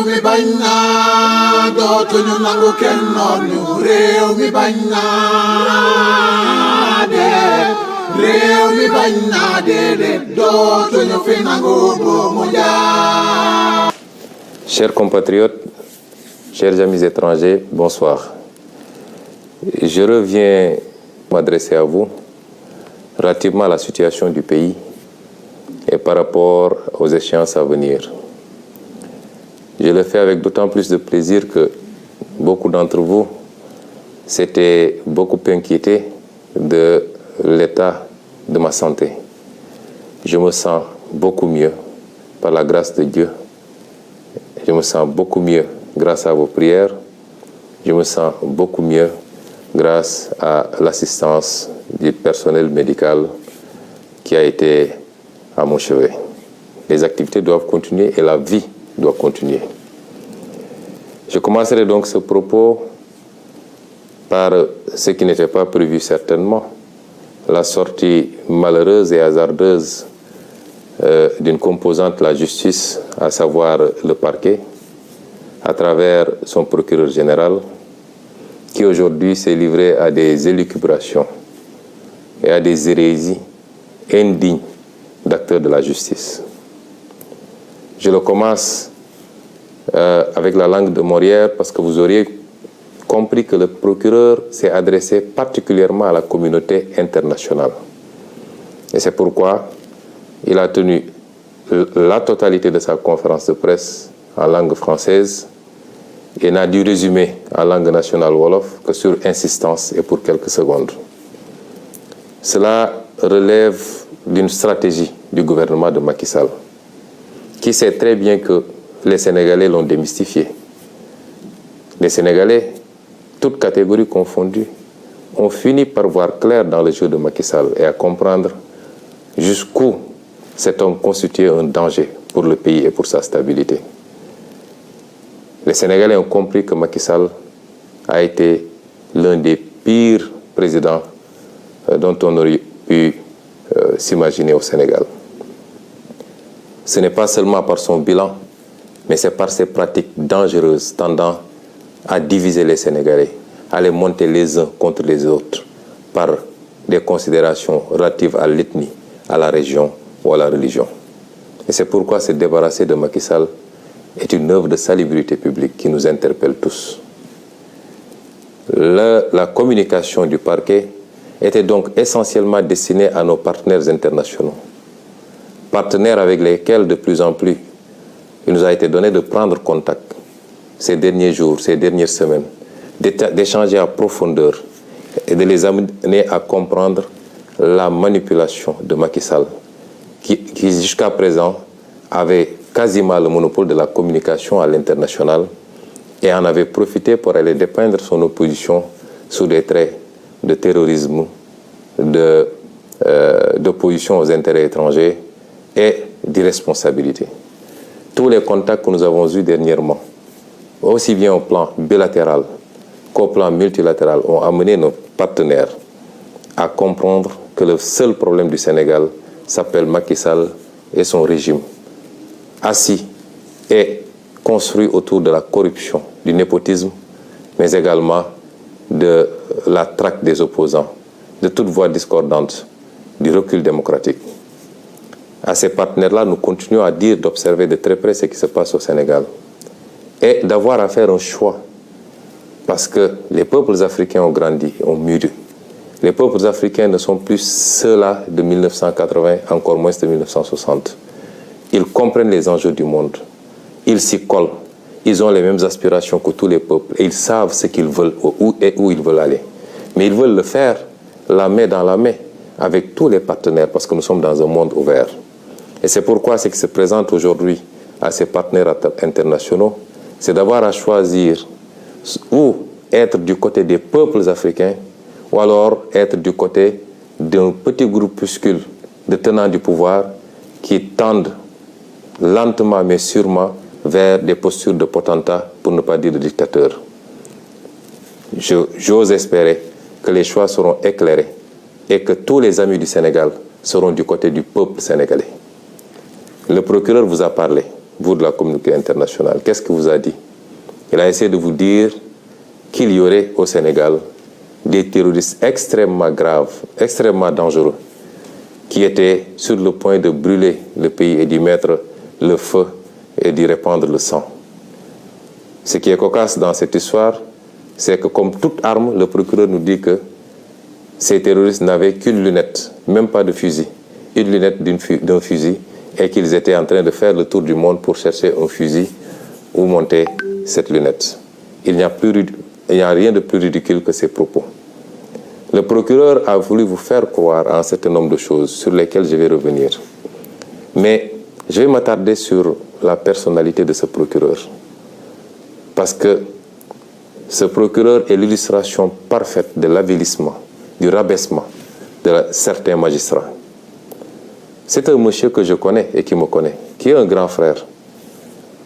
mi bañ naa dootuñu nangu kenn noon ñu réew mi bañ naa dee réew mi bañ naa dee dootuñu fi nangu buumu njaam. Chers compatriotes, chers amis étrangers, bonsoir. Je reviens m'adresser à vous relativement à la situation du pays et par rapport aux échéances à venir. Je le fais avec d'autant plus de plaisir que beaucoup d'entre vous s'étaient beaucoup inquiétés de l'état de ma santé. Je me sens beaucoup mieux par la grâce de Dieu. Je me sens beaucoup mieux grâce à vos prières. Je me sens beaucoup mieux grâce à l'assistance du personnel médical qui a été à mon chevet. Les activités doivent continuer et la vie doit continuer. Je commencerai donc ce propos par ce qui n'était pas prévu certainement, la sortie malheureuse et hasardeuse d'une composante de la justice, à savoir le parquet, à travers son procureur général, qui aujourd'hui s'est livré à des élucubrations et à des hérésies indignes d'acteurs de la justice. Je le commence avec la langue de Molière parce que vous auriez compris que le procureur s'est adressé particulièrement à la communauté internationale. Et c'est pourquoi il a tenu la totalité de sa conférence de presse en langue française et n'a dû résumer en langue nationale wolof que sur insistance et pour quelques secondes. Cela relève d'une stratégie du gouvernement de Macky Sall, qui sait très bien que les Sénégalais l'ont démystifié. Les Sénégalais, toutes catégories confondues, ont fini par voir clair dans le jeu de Macky Sall et à comprendre jusqu'où cet homme constituait un danger pour le pays et pour sa stabilité. Les Sénégalais ont compris que Macky Sall a été l'un des pires présidents dont on aurait pu s'imaginer au Sénégal. Ce n'est pas seulement par son bilan, mais c'est par ses pratiques dangereuses tendant à diviser les Sénégalais, à les monter les uns contre les autres par des considérations relatives à l'ethnie, à la région ou à la religion. Et c'est pourquoi se débarrasser de Macky Sall est une œuvre de salubrité publique qui nous interpelle tous. La communication du parquet était donc essentiellement destinée à nos partenaires internationaux, partenaires avec lesquels de plus en plus il nous a été donné de prendre contact ces derniers jours, ces dernières semaines, d'échanger à profondeur et de les amener à comprendre la manipulation de Macky Sall, qui jusqu'à présent avait quasiment le monopole de la communication à l'international et en avait profité pour aller dépeindre son opposition sous des traits de terrorisme, d'opposition aux intérêts étrangers et d'irresponsabilité. Tous les contacts que nous avons eus dernièrement, aussi bien au plan bilatéral qu'au plan multilatéral, ont amené nos partenaires à comprendre que le seul problème du Sénégal s'appelle Macky Sall et son régime, assis et construit autour de la corruption, du népotisme, mais également de la traque des opposants, de toute voix discordante, du recul démocratique. À ces partenaires-là, nous continuons à dire d'observer de très près ce qui se passe au Sénégal et d'avoir à faire un choix, parce que les peuples africains ont grandi, ont mûri. Les peuples africains ne sont plus ceux-là de 1980, encore moins de 1960. Ils comprennent les enjeux du monde. Ils s'y collent. Ils ont les mêmes aspirations que tous les peuples. Et ils savent ce qu'ils veulent et où ils veulent aller. Mais ils veulent le faire la main dans la main avec tous les partenaires parce que nous sommes dans un monde ouvert. Et c'est pourquoi ce qui se présente aujourd'hui à ces partenaires internationaux, c'est d'avoir à choisir ou être du côté des peuples africains ou alors être du côté d'un petit groupuscule de tenants du pouvoir qui tendent lentement mais sûrement vers des postures de potentats, pour ne pas dire de dictateurs. J'ose espérer que les choix seront éclairés et que tous les amis du Sénégal seront du côté du peuple sénégalais. Le procureur vous a parlé. vous de la communauté internationale, qu'est-ce qu'il vous a dit? Il a essayé de vous dire qu'il y aurait au Sénégal des terroristes extrêmement graves, extrêmement dangereux, qui étaient sur le point de brûler le pays et d'y mettre le feu et d'y répandre le sang. Ce qui est cocasse dans cette histoire, c'est que comme toute arme, le procureur nous dit que ces terroristes n'avaient qu'une lunette, même pas de fusil, une lunette d'un fusil, et qu'ils étaient en train de faire le tour du monde pour chercher un fusil ou monter cette lunette. Il n'y a rien de plus ridicule que ces propos. Le procureur a voulu vous faire croire à un certain nombre de choses sur lesquelles je vais revenir. Mais je vais m'attarder sur la personnalité de ce procureur. Parce que ce procureur est l'illustration parfaite de l'avilissement, du rabaissement de certains magistrats. C'est un monsieur que je connais et qui me connaît, qui est un grand frère,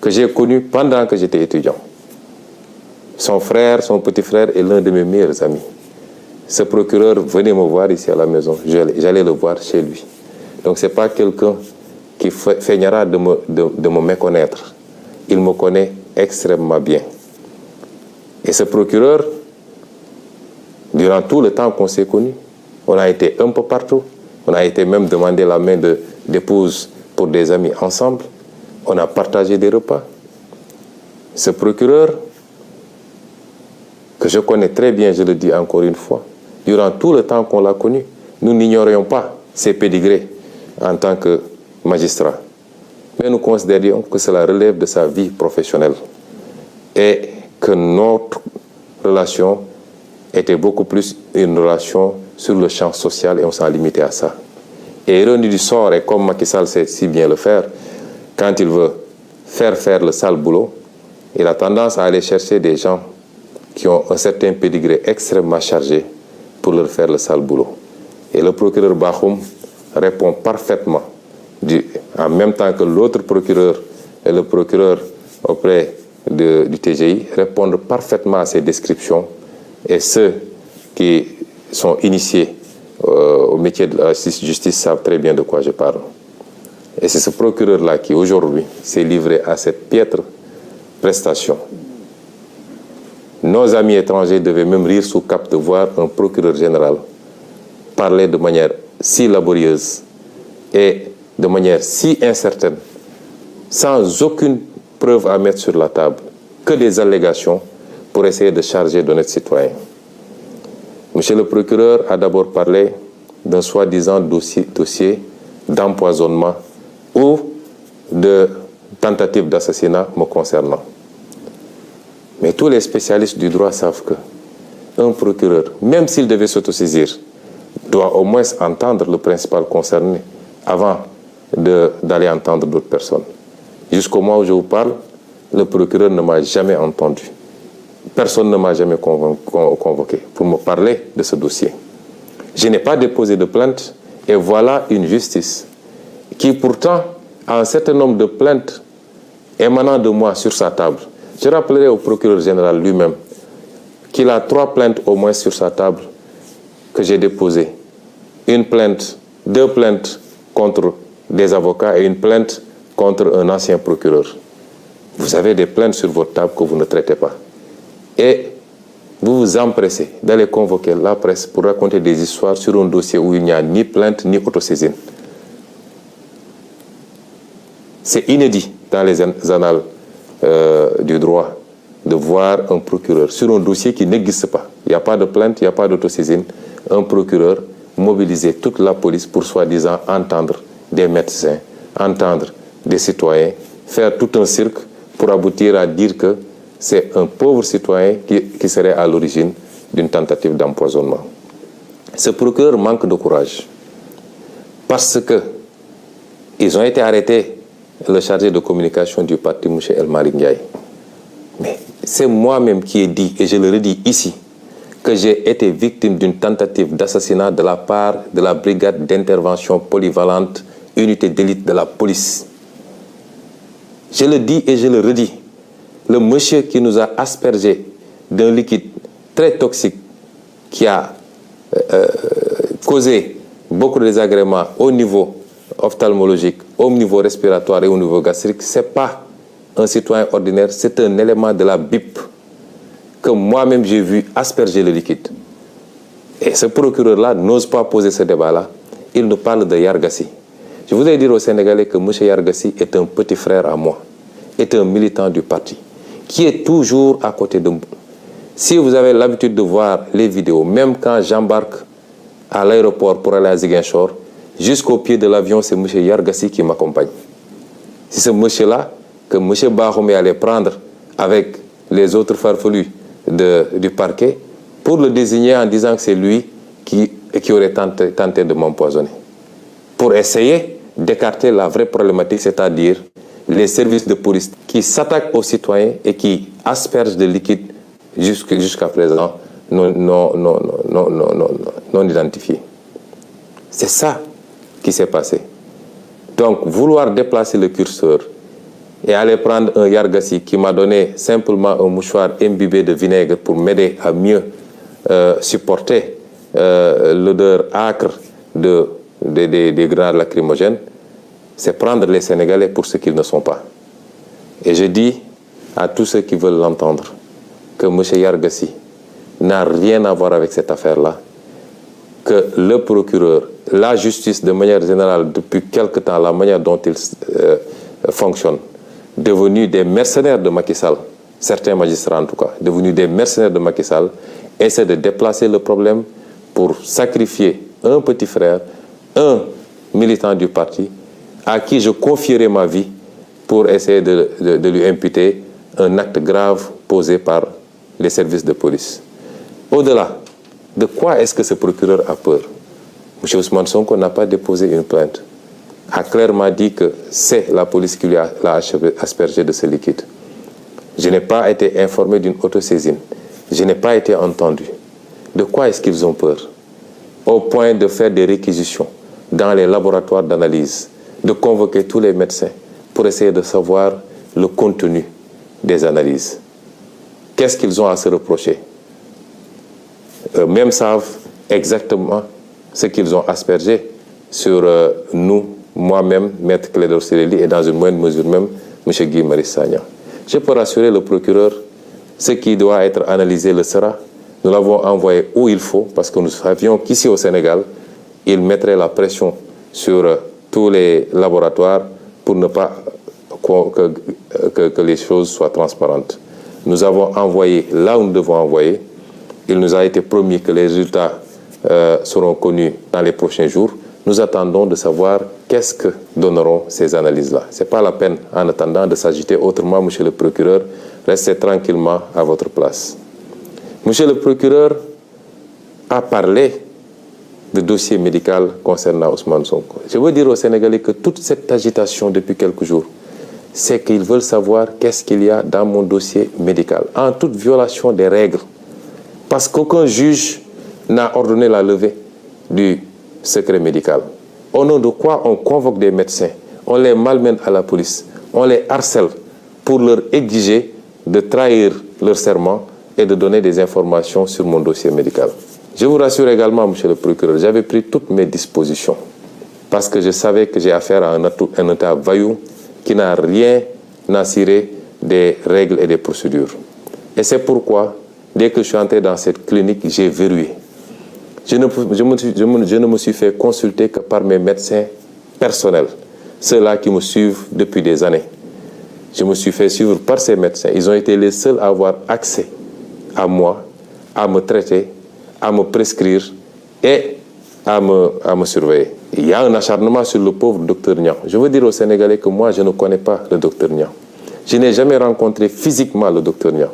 que j'ai connu pendant que j'étais étudiant. Son frère, son petit frère est l'un de mes meilleurs amis. Ce procureur venait me voir ici à la maison, j'allais le voir chez lui. Donc ce n'est pas quelqu'un qui feignera de me méconnaître. Il me connaît extrêmement bien. Et ce procureur, durant tout le temps qu'on s'est connus, on a été un peu partout. On a été même demander la main d'épouse pour des amis ensemble. On a partagé des repas. Ce procureur, que je connais très bien, je le dis encore une fois, durant tout le temps qu'on l'a connu, nous n'ignorions pas ses pédigrés en tant que magistrat. Mais nous considérions que cela relève de sa vie professionnelle et que notre relation était beaucoup plus une relation sur le champ social et on s'en limitait à ça. Et ironie du sort, et comme Macky Sall sait si bien le faire, quand il veut faire le sale boulot, il a tendance à aller chercher des gens qui ont un certain pédigré extrêmement chargé pour leur faire le sale boulot. Et le procureur Bakhoum répond parfaitement, en même temps que l'autre procureur et le procureur auprès du TGI répondent parfaitement à ces descriptions, et ceux qui sont initiés au métier de la justice savent très bien de quoi je parle. Et c'est ce procureur-là qui aujourd'hui s'est livré à cette piètre prestation. Nos amis étrangers devaient même rire sous cap de voir un procureur général parler de manière si laborieuse et de manière si incertaine, sans aucune preuve à mettre sur la table, que des allégations pour essayer de charger d'honnêtes citoyens. Monsieur le procureur a d'abord parlé d'un soi-disant dossier d'empoisonnement ou de tentative d'assassinat me concernant. Mais tous les spécialistes du droit savent qu'un procureur, même s'il devait s'autosaisir, doit au moins entendre le principal concerné avant d'aller entendre d'autres personnes. Jusqu'au moment où je vous parle, le procureur ne m'a jamais entendu. Personne ne m'a jamais convoqué pour me parler de ce dossier. Je n'ai pas déposé de plainte et voilà une justice qui pourtant a un certain nombre de plaintes émanant de moi sur sa table. Je rappellerai au procureur général lui-même qu'il a 3 plaintes au moins sur sa table que j'ai déposées. Une plainte, 2 plaintes contre des avocats et une plainte contre un ancien procureur. Vous avez des plaintes sur votre table que vous ne traitez pas. Et vous vous empressez d'aller convoquer la presse pour raconter des histoires sur un dossier où il n'y a ni plainte ni autosaisine. C'est inédit dans les annales du droit de voir un procureur sur un dossier qui n'existe pas. Il n'y a pas de plainte, il n'y a pas d'autosaisine. Un procureur mobiliser toute la police pour soi-disant entendre des médecins, entendre des citoyens, faire tout un cirque pour aboutir à dire que c'est un pauvre citoyen qui serait à l'origine d'une tentative d'empoisonnement. Ce procureur manque de courage parce que ils ont été arrêtés, le chargé de communication du parti, M. El Malick Ndiaye. Mais c'est moi-même qui ai dit, et je le redis ici, que j'ai été victime d'une tentative d'assassinat de la part de la brigade d'intervention polyvalente, unité d'élite de la police. Je le dis et je le redis. Le monsieur qui nous a aspergé d'un liquide très toxique qui a causé beaucoup de désagréments au niveau ophtalmologique au niveau respiratoire et au niveau gastrique, ce n'est pas un citoyen ordinaire, c'est un élément de la BIP que moi-même j'ai vu asperger le liquide. Et ce procureur-là n'ose pas poser ce débat-là. Il nous parle de Yargassi. Je voudrais dire aux Sénégalais que M. Yargassi est un petit frère à moi, est un militant du parti, qui est toujours à côté de moi. Si vous avez l'habitude de voir les vidéos, même quand j'embarque à l'aéroport pour aller à Ziguinchor, jusqu'au pied de l'avion, c'est M. Yargassi qui m'accompagne. C'est ce monsieur-là que M. Bahoumé allait prendre avec les autres farfelus du parquet pour le désigner en disant que c'est lui qui aurait tenté de m'empoisonner. Pour essayer d'écarter la vraie problématique, c'est-à-dire les services de police qui s'attaquent aux citoyens et qui aspergent de liquide jusqu'à présent non identifiés. C'est ça qui s'est passé. Donc, vouloir déplacer le curseur et aller prendre un Yargassi qui m'a donné simplement un mouchoir imbibé de vinaigre pour m'aider à mieux supporter l'odeur âcre des grenades lacrymogènes, c'est prendre les Sénégalais pour ce qu'ils ne sont pas. Et je dis à tous ceux qui veulent l'entendre que M. Yargassi n'a rien à voir avec cette affaire-là, que le procureur, la justice de manière générale, depuis quelque temps, la manière dont il fonctionne, devenus des mercenaires de Macky Sall, certains magistrats en tout cas, devenus des mercenaires de Macky Sall, essaient de déplacer le problème pour sacrifier un petit frère, un militant du parti, à qui je confierai ma vie pour essayer de lui imputer un acte grave posé par les services de police. Au-delà, de quoi est-ce que ce procureur a peur? M. Ousmane Sonko n'a pas déposé une plainte, a clairement dit que c'est la police qui l'a aspergé de ce liquide. Je n'ai pas été informé d'une autosaisine. Je n'ai pas été entendu. De quoi est-ce qu'ils ont peur? Au point de faire des réquisitions dans les laboratoires d'analyse, de convoquer tous les médecins pour essayer de savoir le contenu des analyses. Qu'est-ce qu'ils ont à se reprocher? Eux-mêmes savent exactement ce qu'ils ont aspergé sur nous, moi-même, Maître Clédor Ciré Ly, et dans une moindre mesure même, M. Guy Marius Sagna. Je peux rassurer le procureur, ce qui doit être analysé le sera. Nous l'avons envoyé où il faut, parce que nous savions qu'ici au Sénégal, il mettrait la pression sur tous les laboratoires pour ne pas que les choses soient transparentes. Nous avons envoyé là où nous devons envoyer. Il nous a été promis que les résultats seront connus dans les prochains jours. Nous attendons de savoir qu'est-ce que donneront ces analyses-là. Ce n'est pas la peine, en attendant, de s'agiter autrement, monsieur le procureur. Restez tranquillement à votre place. Monsieur le procureur a parlé de dossier médical concernant Ousmane Sonko. Je veux dire aux Sénégalais que toute cette agitation depuis quelques jours, c'est qu'ils veulent savoir qu'est-ce qu'il y a dans mon dossier médical, en toute violation des règles. Parce qu'aucun juge n'a ordonné la levée du secret médical. Au nom de quoi on convoque des médecins, on les malmène à la police, on les harcèle pour leur exiger de trahir leur serment et de donner des informations sur mon dossier médical. Je vous rassure également, monsieur le procureur, j'avais pris toutes mes dispositions parce que je savais que j'ai affaire à un État vaillou qui n'a rien à cirer des règles et des procédures. Et c'est pourquoi, dès que je suis entré dans cette clinique, j'ai verrouillé. Je ne me suis fait consulter que par mes médecins personnels, ceux-là qui me suivent depuis des années. Je me suis fait suivre par ces médecins. Ils ont été les seuls à avoir accès à moi, à me traiter, à me prescrire et à me surveiller. Il y a un acharnement sur le pauvre docteur Niang. Je veux dire aux Sénégalais que moi, je ne connais pas le docteur Niang. Je n'ai jamais rencontré physiquement le docteur Niang.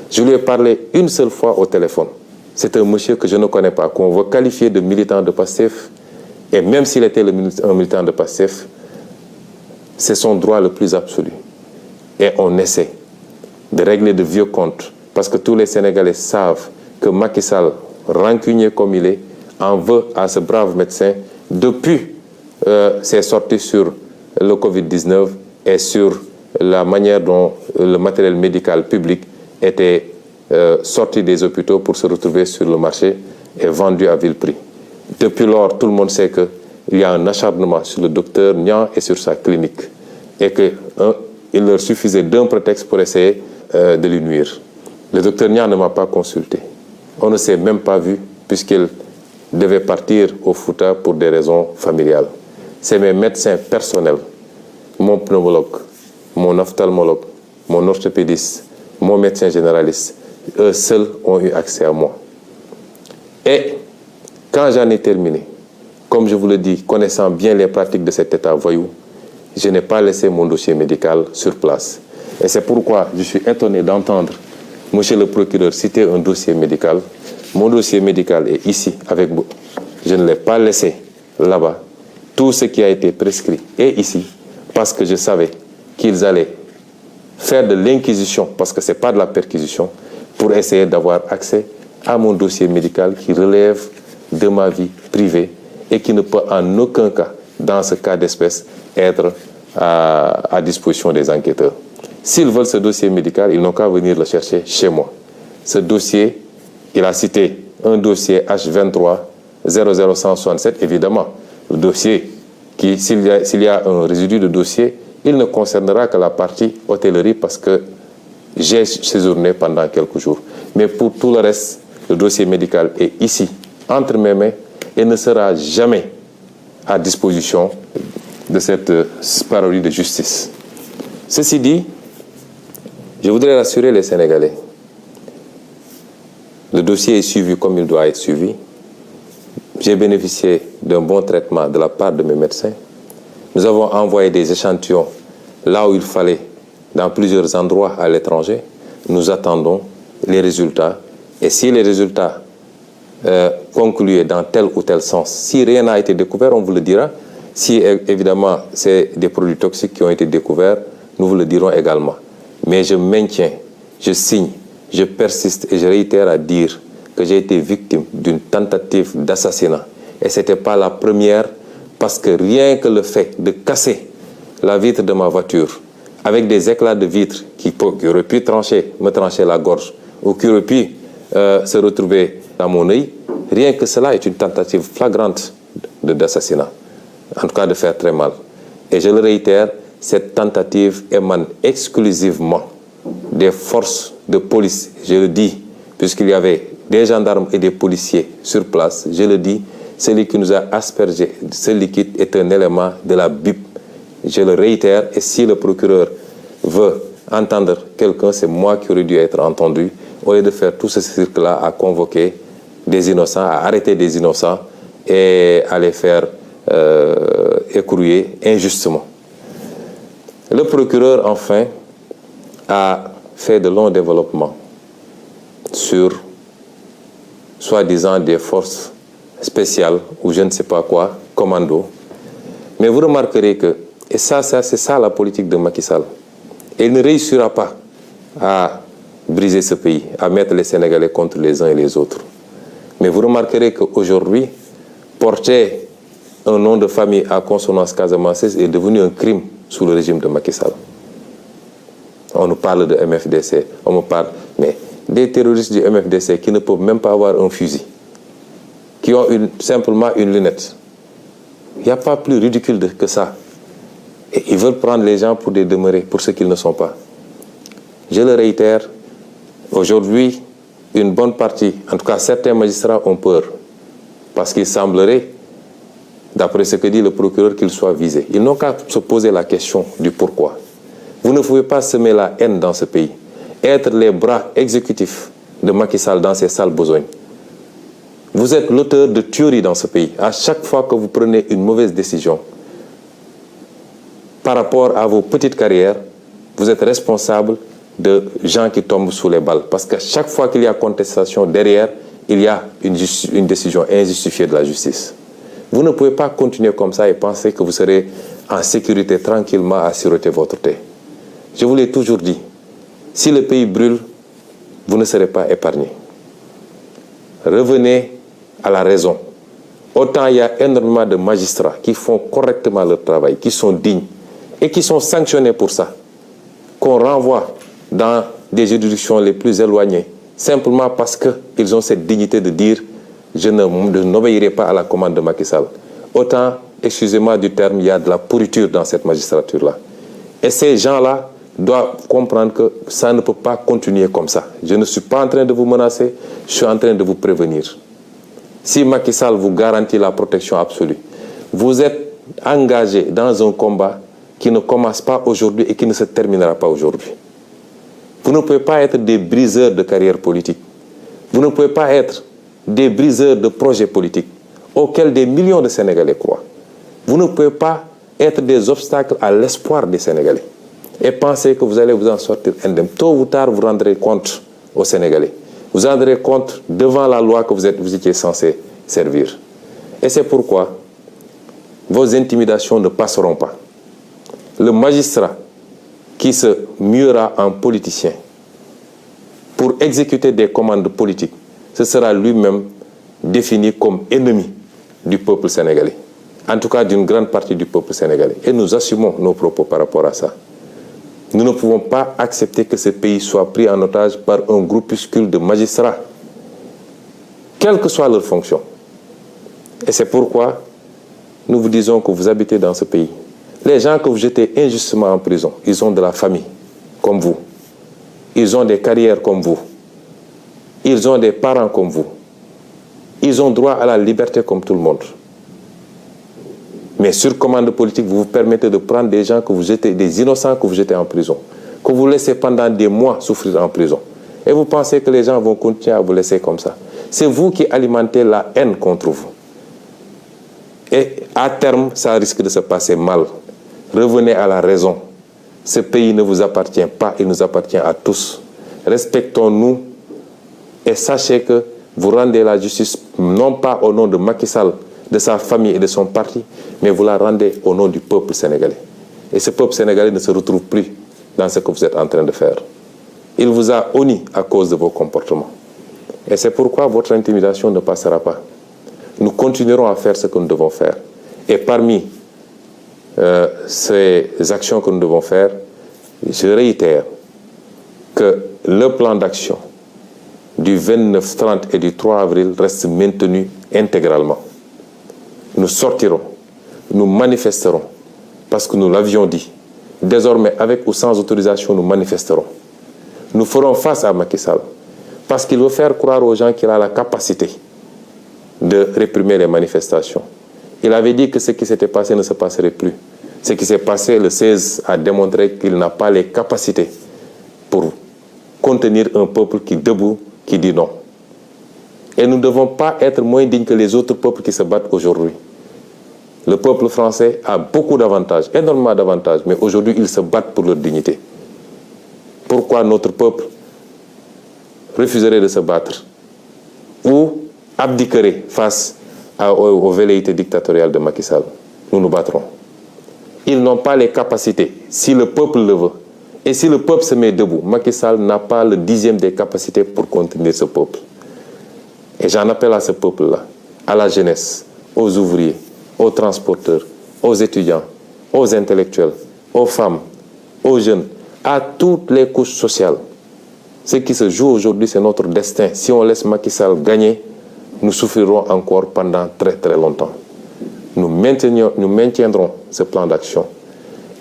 Je lui ai parlé une seule fois au téléphone. C'est un monsieur que je ne connais pas, qu'on veut qualifier de militant de PASTEF. Et même s'il était un militant de PASTEF, c'est son droit le plus absolu. Et on essaie de régler de vieux comptes. Parce que tous les Sénégalais savent que Macky Sall, rancunier comme il est, en veut à ce brave médecin depuis ses sorties sur le Covid-19 et sur la manière dont le matériel médical public était sorti des hôpitaux pour se retrouver sur le marché et vendu à vil prix. Depuis lors, tout le monde sait que il y a un acharnement sur le docteur Niang et sur sa clinique, et qu'il leur suffisait d'un prétexte pour essayer de lui nuire. Le docteur Niang ne m'a pas consulté. On ne s'est même pas vu, puisqu'il devait partir au Fouta pour des raisons familiales. C'est mes médecins personnels, mon pneumologue, mon ophtalmologue, mon orthopédiste, mon médecin généraliste, eux seuls ont eu accès à moi. Et quand j'en ai terminé, comme je vous le dis, connaissant bien les pratiques de cet État voyou, je n'ai pas laissé mon dossier médical sur place. Et c'est pourquoi je suis étonné d'entendre monsieur le procureur citer un dossier médical. Mon dossier médical est ici avec vous. Je ne l'ai pas laissé là-bas. Tout ce qui a été prescrit est ici parce que je savais qu'ils allaient faire de l'inquisition, parce que ce n'est pas de la perquisition, pour essayer d'avoir accès à mon dossier médical qui relève de ma vie privée et qui ne peut en aucun cas, dans ce cas d'espèce, être à disposition des enquêteurs. S'ils veulent ce dossier médical, ils n'ont qu'à venir le chercher chez moi. Ce dossier, il a cité un dossier H23 00167, évidemment. Le dossier, s'il y a un résidu de dossier, il ne concernera que la partie hôtellerie parce que j'ai séjourné pendant quelques jours. Mais pour tout le reste, le dossier médical est ici, entre mes mains, et ne sera jamais à disposition de cette parodie de justice. Ceci dit, je voudrais rassurer les Sénégalais. Le dossier est suivi comme il doit être suivi. J'ai bénéficié d'un bon traitement de la part de mes médecins. Nous avons envoyé des échantillons là où il fallait, dans plusieurs endroits à l'étranger. Nous attendons les résultats. Et si les résultats concluaient dans tel ou tel sens, si rien n'a été découvert, on vous le dira. Si évidemment c'est des produits toxiques qui ont été découverts, nous vous le dirons également. Mais je maintiens, je signe, je persiste et je réitère à dire que j'ai été victime d'une tentative d'assassinat. Et ce n'était pas la première, parce que rien que le fait de casser la vitre de ma voiture avec des éclats de vitre qui auraient pu me trancher la gorge ou qui auraient pu se retrouver dans mon œil, rien que cela est une tentative flagrante d'assassinat, en tout cas de faire très mal. Et je le réitère, cette tentative émane exclusivement des forces de police, je le dis, puisqu'il y avait des gendarmes et des policiers sur place, je le dis, celui qui nous a aspergé ce liquide est un élément de la BIP. Je le réitère, et si le procureur veut entendre quelqu'un, c'est moi qui aurais dû être entendu, au lieu de faire tout ce cirque-là à convoquer des innocents, à arrêter des innocents et à les faire écrouiller injustement. Le procureur, enfin, a fait de longs développements sur, soi-disant, des forces spéciales ou je ne sais pas quoi, commando. Mais vous remarquerez que, et ça c'est ça la politique de Macky Sall, et il ne réussira pas à briser ce pays, à mettre les Sénégalais contre les uns et les autres. Mais vous remarquerez qu'aujourd'hui, porter un nom de famille à consonance casamançaise est devenu un crime sous le régime de Macky Sall. On nous parle de MFDC, on me parle, mais des terroristes du MFDC qui ne peuvent même pas avoir un fusil, qui ont simplement une lunette. Il n'y a pas plus ridicule que ça. Et ils veulent prendre les gens pour des demeurés, pour ce qu'ils ne sont pas. Je le réitère, aujourd'hui, une bonne partie, en tout cas certains magistrats ont peur, parce qu'il semblerait, d'après ce que dit le procureur, qu'ils soient visés. Ils n'ont qu'à se poser la question du pourquoi. Vous ne pouvez pas semer la haine dans ce pays, être les bras exécutifs de Macky Sall dans ses sales besognes. Vous êtes l'auteur de tueries dans ce pays. À chaque fois que vous prenez une mauvaise décision, par rapport à vos petites carrières, vous êtes responsable de gens qui tombent sous les balles. Parce qu'à chaque fois qu'il y a contestation derrière, il y a une décision injustifiée de la justice. Vous ne pouvez pas continuer comme ça et penser que vous serez en sécurité tranquillement à siroter votre thé. Je vous l'ai toujours dit, si le pays brûle, vous ne serez pas épargné. Revenez à la raison. Autant il y a énormément de magistrats qui font correctement leur travail, qui sont dignes et qui sont sanctionnés pour ça, qu'on renvoie dans des juridictions les plus éloignées, simplement parce qu'ils ont cette dignité de dire « je n'obéirai pas à la commande de Macky Sall ». Autant excusez-moi du terme, il y a de la pourriture dans cette magistrature-là. Et ces gens-là doivent comprendre que ça ne peut pas continuer comme ça. Je ne suis pas en train de vous menacer, je suis en train de vous prévenir. Si Macky Sall vous garantit la protection absolue, vous êtes engagé dans un combat qui ne commence pas aujourd'hui et qui ne se terminera pas aujourd'hui. Vous ne pouvez pas être des briseurs de carrière politique. Vous ne pouvez pas être des briseurs de projets politiques auxquels des millions de Sénégalais croient. Vous ne pouvez pas être des obstacles à l'espoir des Sénégalais et penser que vous allez vous en sortir indemne. Tôt ou tard, vous rendrez compte aux Sénégalais. Vous rendrez compte devant la loi que vous étiez censé servir. Et c'est pourquoi vos intimidations ne passeront pas. Le magistrat qui se muera en politicien pour exécuter des commandes politiques, ce sera lui-même défini comme ennemi du peuple sénégalais. En tout cas, d'une grande partie du peuple sénégalais. Et nous assumons nos propos par rapport à ça. Nous ne pouvons pas accepter que ce pays soit pris en otage par un groupuscule de magistrats, quelle que soit leur fonction. Et c'est pourquoi nous vous disons que vous habitez dans ce pays. Les gens que vous jetez injustement en prison, ils ont de la famille, comme vous. Ils ont des carrières comme vous. Ils ont des parents comme vous. Ils ont droit à la liberté comme tout le monde. Mais sur commande politique, vous vous permettez de prendre des gens que vous jetez, des innocents que vous jetez en prison, que vous laissez pendant des mois souffrir en prison. Et vous pensez que les gens vont continuer à vous laisser comme ça. C'est vous qui alimentez la haine contre vous. Et à terme, ça risque de se passer mal. Revenez à la raison. Ce pays ne vous appartient pas, il nous appartient à tous. Respectons-nous et sachez que vous rendez la justice non pas au nom de Macky Sall, de sa famille et de son parti, mais vous la rendez au nom du peuple sénégalais. Et ce peuple sénégalais ne se retrouve plus dans ce que vous êtes en train de faire. Il vous a honni à cause de vos comportements. Et c'est pourquoi votre intimidation ne passera pas. Nous continuerons à faire ce que nous devons faire. Et parmi ces actions que nous devons faire, je réitère que le plan d'action du 29, 30 et du 3 avril reste maintenu intégralement. Nous sortirons, nous manifesterons, parce que nous l'avions dit. Désormais, avec ou sans autorisation, nous manifesterons. Nous ferons face à Macky Sall, parce qu'il veut faire croire aux gens qu'il a la capacité de réprimer les manifestations. Il avait dit que ce qui s'était passé ne se passerait plus. Ce qui s'est passé le 16 a démontré qu'il n'a pas les capacités pour contenir un peuple qui est debout, qui dit non. Et nous ne devons pas être moins dignes que les autres peuples qui se battent aujourd'hui. Le peuple français a beaucoup d'avantages, énormément d'avantages, mais aujourd'hui, ils se battent pour leur dignité. Pourquoi notre peuple refuserait de se battre ou abdiquerait face aux velléités dictatoriales de Macky Sall? Nous nous battrons. Ils n'ont pas les capacités, si le peuple le veut. Et si le peuple se met debout, Macky Sall n'a pas le 10e des capacités pour contenir ce peuple. Et j'en appelle à ce peuple-là, à la jeunesse, aux ouvriers, aux transporteurs, aux étudiants, aux intellectuels, aux femmes, aux jeunes, à toutes les couches sociales. Ce qui se joue aujourd'hui, c'est notre destin. Si on laisse Macky Sall gagner, nous souffrirons encore pendant très très longtemps. Nous maintiendrons ce plan d'action.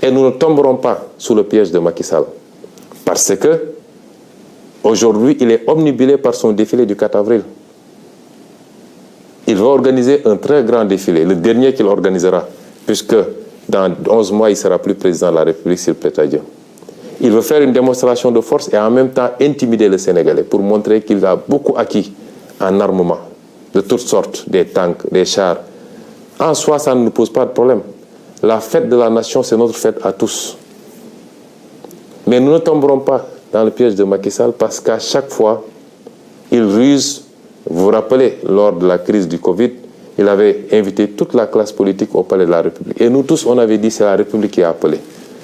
Et nous ne tomberons pas sous le piège de Macky Sall. Parce que, aujourd'hui, il est omnibulé par son défilé du 4 avril. Il va organiser un très grand défilé, le dernier qu'il organisera, puisque dans 11 mois, il ne sera plus président de la République, s'il plaît à Dieu. Il veut faire une démonstration de force et en même temps intimider le Sénégalais pour montrer qu'il a beaucoup acquis en armement, de toutes sortes, des tanks, des chars. En soi, ça ne nous pose pas de problème. La fête de la nation, c'est notre fête à tous. Mais nous ne tomberons pas dans le piège de Macky Sall parce qu'à chaque fois, il ruse. Vous vous rappelez, lors de la crise du Covid, il avait invité toute la classe politique au palais de la République. Et nous tous, on avait dit que c'est la République qui a appelé.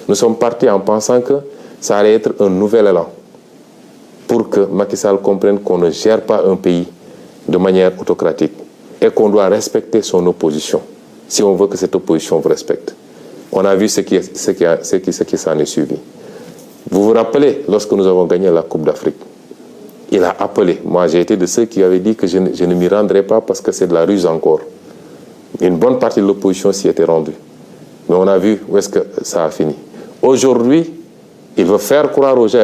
Nous sommes partis en pensant que ça allait être un nouvel élan pour que Macky Sall comprenne qu'on ne gère pas un pays de manière autocratique et qu'on doit respecter son opposition si on veut que cette opposition vous respecte. On a vu ce qui s'en est suivi. Vous vous rappelez, lorsque nous avons gagné la Coupe d'Afrique, il a appelé. Moi, j'ai été de ceux qui avaient dit que je ne m'y rendrai pas parce que c'est de la ruse encore. Une bonne partie de l'opposition s'y était rendue. Mais on a vu où est-ce que ça a fini. Aujourd'hui, il veut faire croire aux gens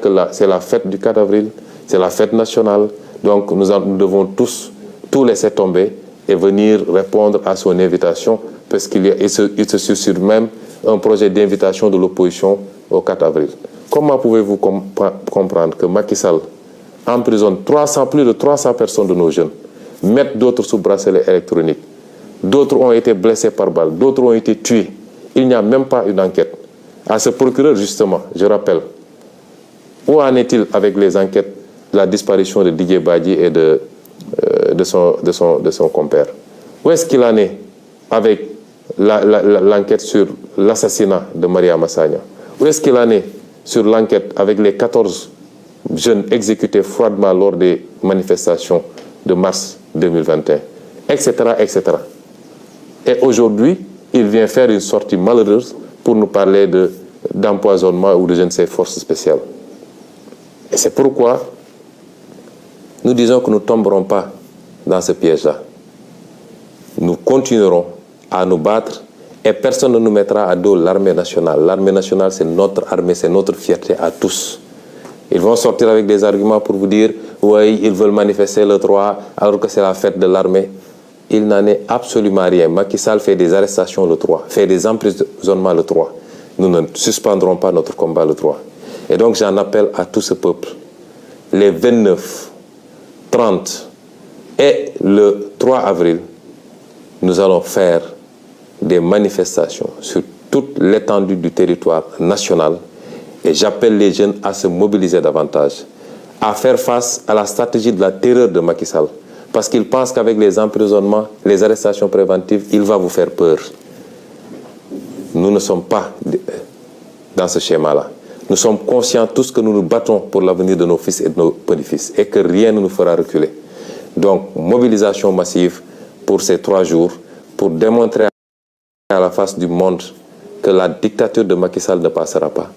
que c'est la fête du 4 avril, c'est la fête nationale. Donc nous devons tous laisser tomber et venir répondre à son invitation, parce qu'il se susurre même un projet d'invitation de l'opposition au 4 avril. Comment pouvez-vous comprendre que Macky Sall emprisonne plus de 300 personnes de nos jeunes, mettent d'autres sous bracelet électronique, d'autres ont été blessés par balle, d'autres ont été tués. Il n'y a même pas une enquête. À ce procureur, justement, je rappelle, où en est-il avec les enquêtes de la disparition de Didier Badji et de son compère? Où est-ce qu'il en est avec l'enquête sur l'assassinat de Maria Massagna? Où est-ce qu'il en est sur l'enquête avec les 14 jeunes exécutés froidement lors des manifestations de mars 2021, etc., etc. Et aujourd'hui, il vient faire une sortie malheureuse pour nous parler d'empoisonnement ou de je ne sais force spéciale. Et c'est pourquoi nous disons que nous ne tomberons pas dans ce piège-là. Nous continuerons à nous battre et personne ne nous mettra à dos l'armée nationale. L'armée nationale, c'est notre armée, c'est notre fierté à tous. Ils vont sortir avec des arguments pour vous dire « oui, ils veulent manifester le 3 alors que c'est la fête de l'armée ». Il n'en est absolument rien. Macky Sall fait des arrestations le 3, fait des emprisonnements le 3. Nous ne suspendrons pas notre combat le 3. Et donc j'en appelle à tout ce peuple. Les 29, 30 et le 3 avril, nous allons faire des manifestations sur toute l'étendue du territoire national. Et j'appelle les jeunes à se mobiliser davantage, à faire face à la stratégie de la terreur de Macky Sall. Parce qu'il pense qu'avec les emprisonnements, les arrestations préventives, il va vous faire peur. Nous ne sommes pas dans ce schéma-là. Nous sommes conscients tous que nous nous battons pour l'avenir de nos fils et de nos petits-fils et que rien ne nous fera reculer. Donc, mobilisation massive pour ces 3 jours, pour démontrer à la face du monde que la dictature de Macky Sall ne passera pas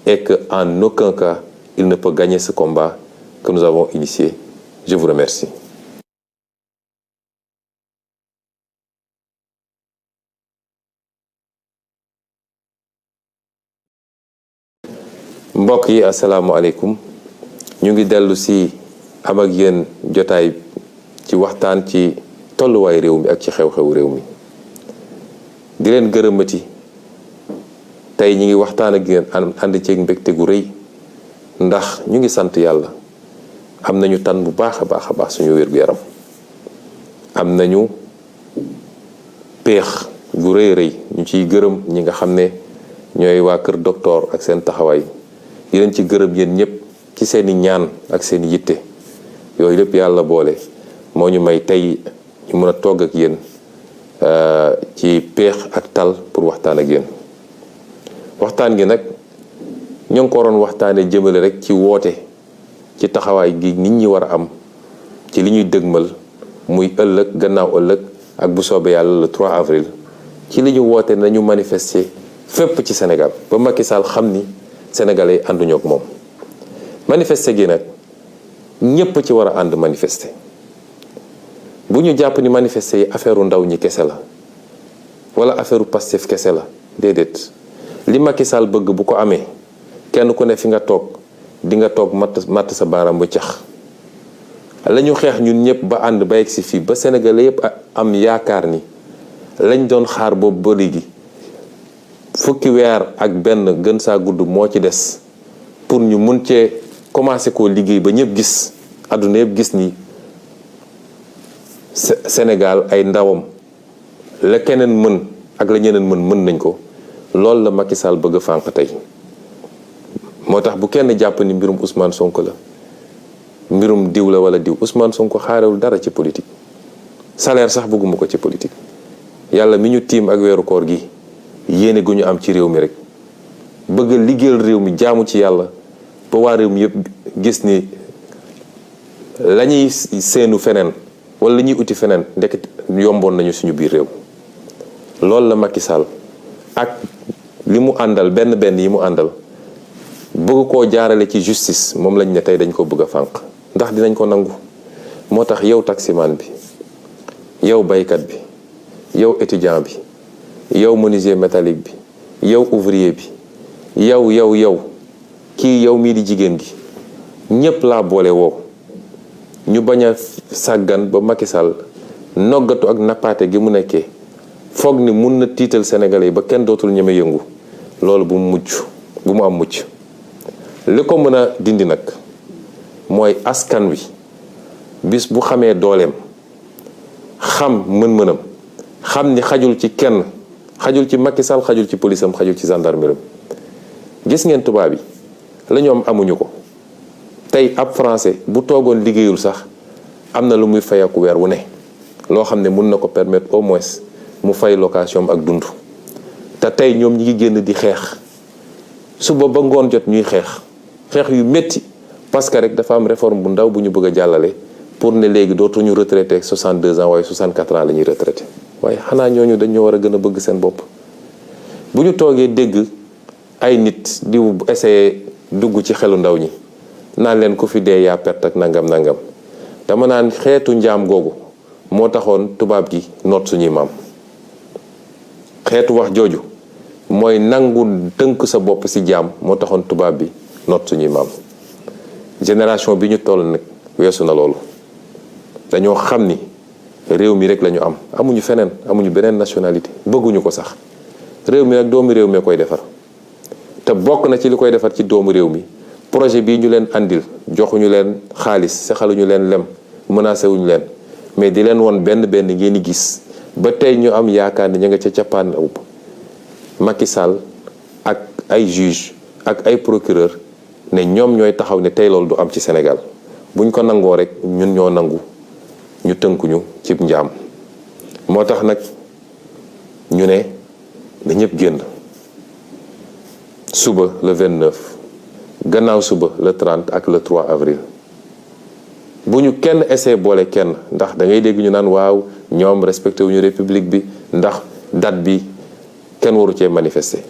et qu'en aucun cas, il ne peut gagner ce combat que nous avons initié. Je vous remercie. mbokk yi asalaamaaleykum ñu ngi dellu si am ak yéen jotaay ci waxtaan ci tolluwaay réew mi ak ci xew-xewu réew mi di leen gërëmati tey ñi ngi waxtaan ak yéen ànd ceeg mbégte gu rëy ndax ñu ngi sant yàlla am nañu tan bu baax a baax suñu wér-gu-yaram am nañu péex gu rëy ñu ciy gërëm ñi nga xam ne ñooy waa kër docteur ak seen taxawaay di leen ci gërëm yéen ñëpp ci seeni ñaan ak seeni yitte yooyu lépp yàlla boole moo ñu may tey ñu mën a togg ak yéen ci péex ak tal pour waxtaan ak yéen waxtaan gi nag ñoo ngi ko waroon waxtaanee jëmale rek ci woote ci taxawaay gi nit ñi war a am ci li ñuy dëgmal muy ëllëg gannaaw ëllëg ak bu soobee yàlla le 3 avril ci li ñu woote nañu manifester fépp ci Sénégal ba Macky Sall xam ni Sénégalais yi ànduñoo ak moom manifester gi nag ñépp ci war a ànd manifester bu ñu jàpp ni manifester yi affaire ndaw ñi kese la wala affaire Pastef kese la déedéet li Macky Sall bëgg bu ko amee kenn ku ne fi nga toog di nga toog matt sa baaraam ba cax la ñu xeex ñun ñëpp ba ànd ba yegg si fii ba Sénégalais yëpp am yaakaar ni lañ doon xaar boobu ba léegi fukki weer ak benn gën saa gudd moo ci des pour ñu mun cee commencé koo liggéey ba ñëpp gis àdduna yëpp gis ni Sénégal ay ndawam la keneen mën ak la ñeneen mën nañ ko loolu la Macky Sall bëgg a fànq tey moo tax bu kenn jàpp ni mbirum Ousmane Sonko la mbirum diw la wala diw Ousmane Sonko xaarewul dara ci politique salaire sax bëgguma ko ci politique yàlla mi ñu tiim ak weeru koor gi yéene gu ñu am ci réew mi rek bëgg liggéeyal réew mi jaamu ci yàlla ba waa réew mi yëpp gis ni la ñuy seenu feneen wala la ñuy uti feneen ndekk yomboon nañu suñu biir réew loolu la Macky Sall ak li mu àndal benn yi mu àndal bëgg koo jaarale ci justice moom lañ ne tey dañ ko bëgg a fànq ndax dinañ ko nangu moo tax yow taximan bi yow baykat bi yow étudiant bi, yow menuisier métallique bi, yow ouvrier bi, yow kii yow mii di jigéen gi ñépp laa boole woo ñu bañ a sàggan ba Macky Sall noggatu ak nappaate gi mu nekkee foog ni mun na tiital Sénégalais yi ba kenn dootul ñeme yëngu. loolu bu mu am mucc li ko mën a dindi nag mooy askan wi bis bu xamee dooleem xam mën-mënam xam ni xajul ci kenn, xajul ci Macky Sall, xajul ci police am, xajul ci gendarmerie am. gis ngeen tubaab yi la ñoom amuñu ko. tey ab français bu toogoon liggéeyul sax am na lu muy fayeeku weer wu ne loo xam ne mun na ko permettre au moins mu fay location ak dund. te tey ñoom ñi ngi génn di xeex suba ba ngoon jot ñuy xeex yu métti parce que rek dafa am réforme bu ndaw bu ñu bëgg a jàllale pour ne léegi dootuñu retraité ak 62 ans waaye 64 ans la ñuy retraité. waaye xanaa ñooñu dañ ñoo war a gën a bëgg seen bopp. bu ñu toogee dégg ay nit di essayer dugg ci xelu ndaw ñi naan leen ku fi dee yaa perte ak nangam dama naan xeetu njaam googu moo taxoon tubaab gi noot suñuy maam. xeetu wax jooju mooy nangu tënk sa bopp ci jaam moo taxoon tubaab bi noot suñuy maam. génération bi ñu toll nag weesu na loolu dañoo xam ni réew mi rek la ñu am amuñu feneen, amuñu beneen nationalité, bëgguñu ko sax. réew mi nag doomu réew mi koy defar te bokk na ci li koy defar ci doomu réew mi projet bii ñu leen andil joxuñu leen xaalis saxaluñu leen lem menacé wuñu leen mais di leen woon benn ngeen di gis ba tey ñu am yaakaar ni ña nga ca cappaandaw Macky Sall ak ay juge ak ay procureur ne ñoom ñooy taxaw ne tey loolu du am ci Sénégal buñ ko nangoo rek ñun ñoo nangu ñu tënkuñu ci njaam. moo tax nag ñu ne na ñëpp génn suba le 29 gannaaw suba le 30 ak le 3 avril bu ñu kenn essayé boole kenn ndax da ngay dégg ñu naan waaw ñoom respecté wuñu république bi ndax date bi kenn waru cee manifester.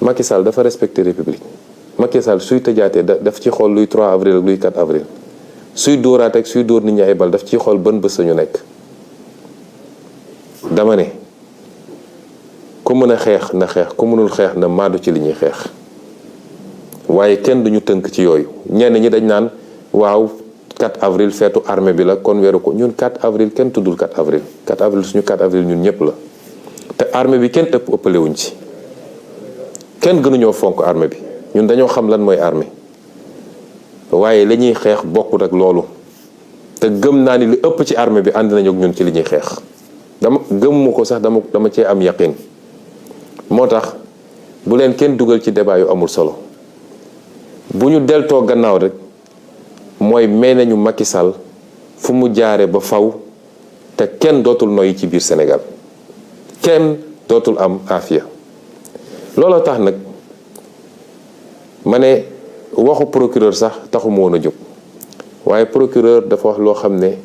Macky Sall dafa respecté république. Macky Sall suy tëjaatee daf ci xool luy 3 avril ak luy 4 avril suy dóoraat ak suy dóor nit ñi ay bal daf ciy xool ban bés ñu nekk. dama ne ku mën a xeex na xeex ku mënul xeex na maadu ci li ñuy xeex waaye kenn duñu tënk ci yooyu. ñenn ñi dañ naan waaw 4 avril feetu armée bi la kon weeru ko ñun 4 avril kenn tuddul 4 avril 4 avril suñu 4 avril ñun ñëpp la te armée bi kenn ëppale wuñ ci kenn gënuñoo fonk armée bi ñun dañoo xam lan mooy armée waaye la ñuy xeex bokkut ak loolu te gëm naa ni li ëpp ci armée bi ànd nañu ak ñun ci li ñuy xeex dama gëmmu ko sax dama cee am yaqin. moo tax bu leen kenn dugal ci débat yu amul solo bu ñu deltoo gannaaw rek mooy may nañu Macky Sall fu mu jaare ba faw te kenn dootul noyyi ci biir Sénégal kenn dootul am afiya. looloo tax nag ma ne waxu procureur sax taxu ma woon a jóg waaye procureur dafa wax loo xam ne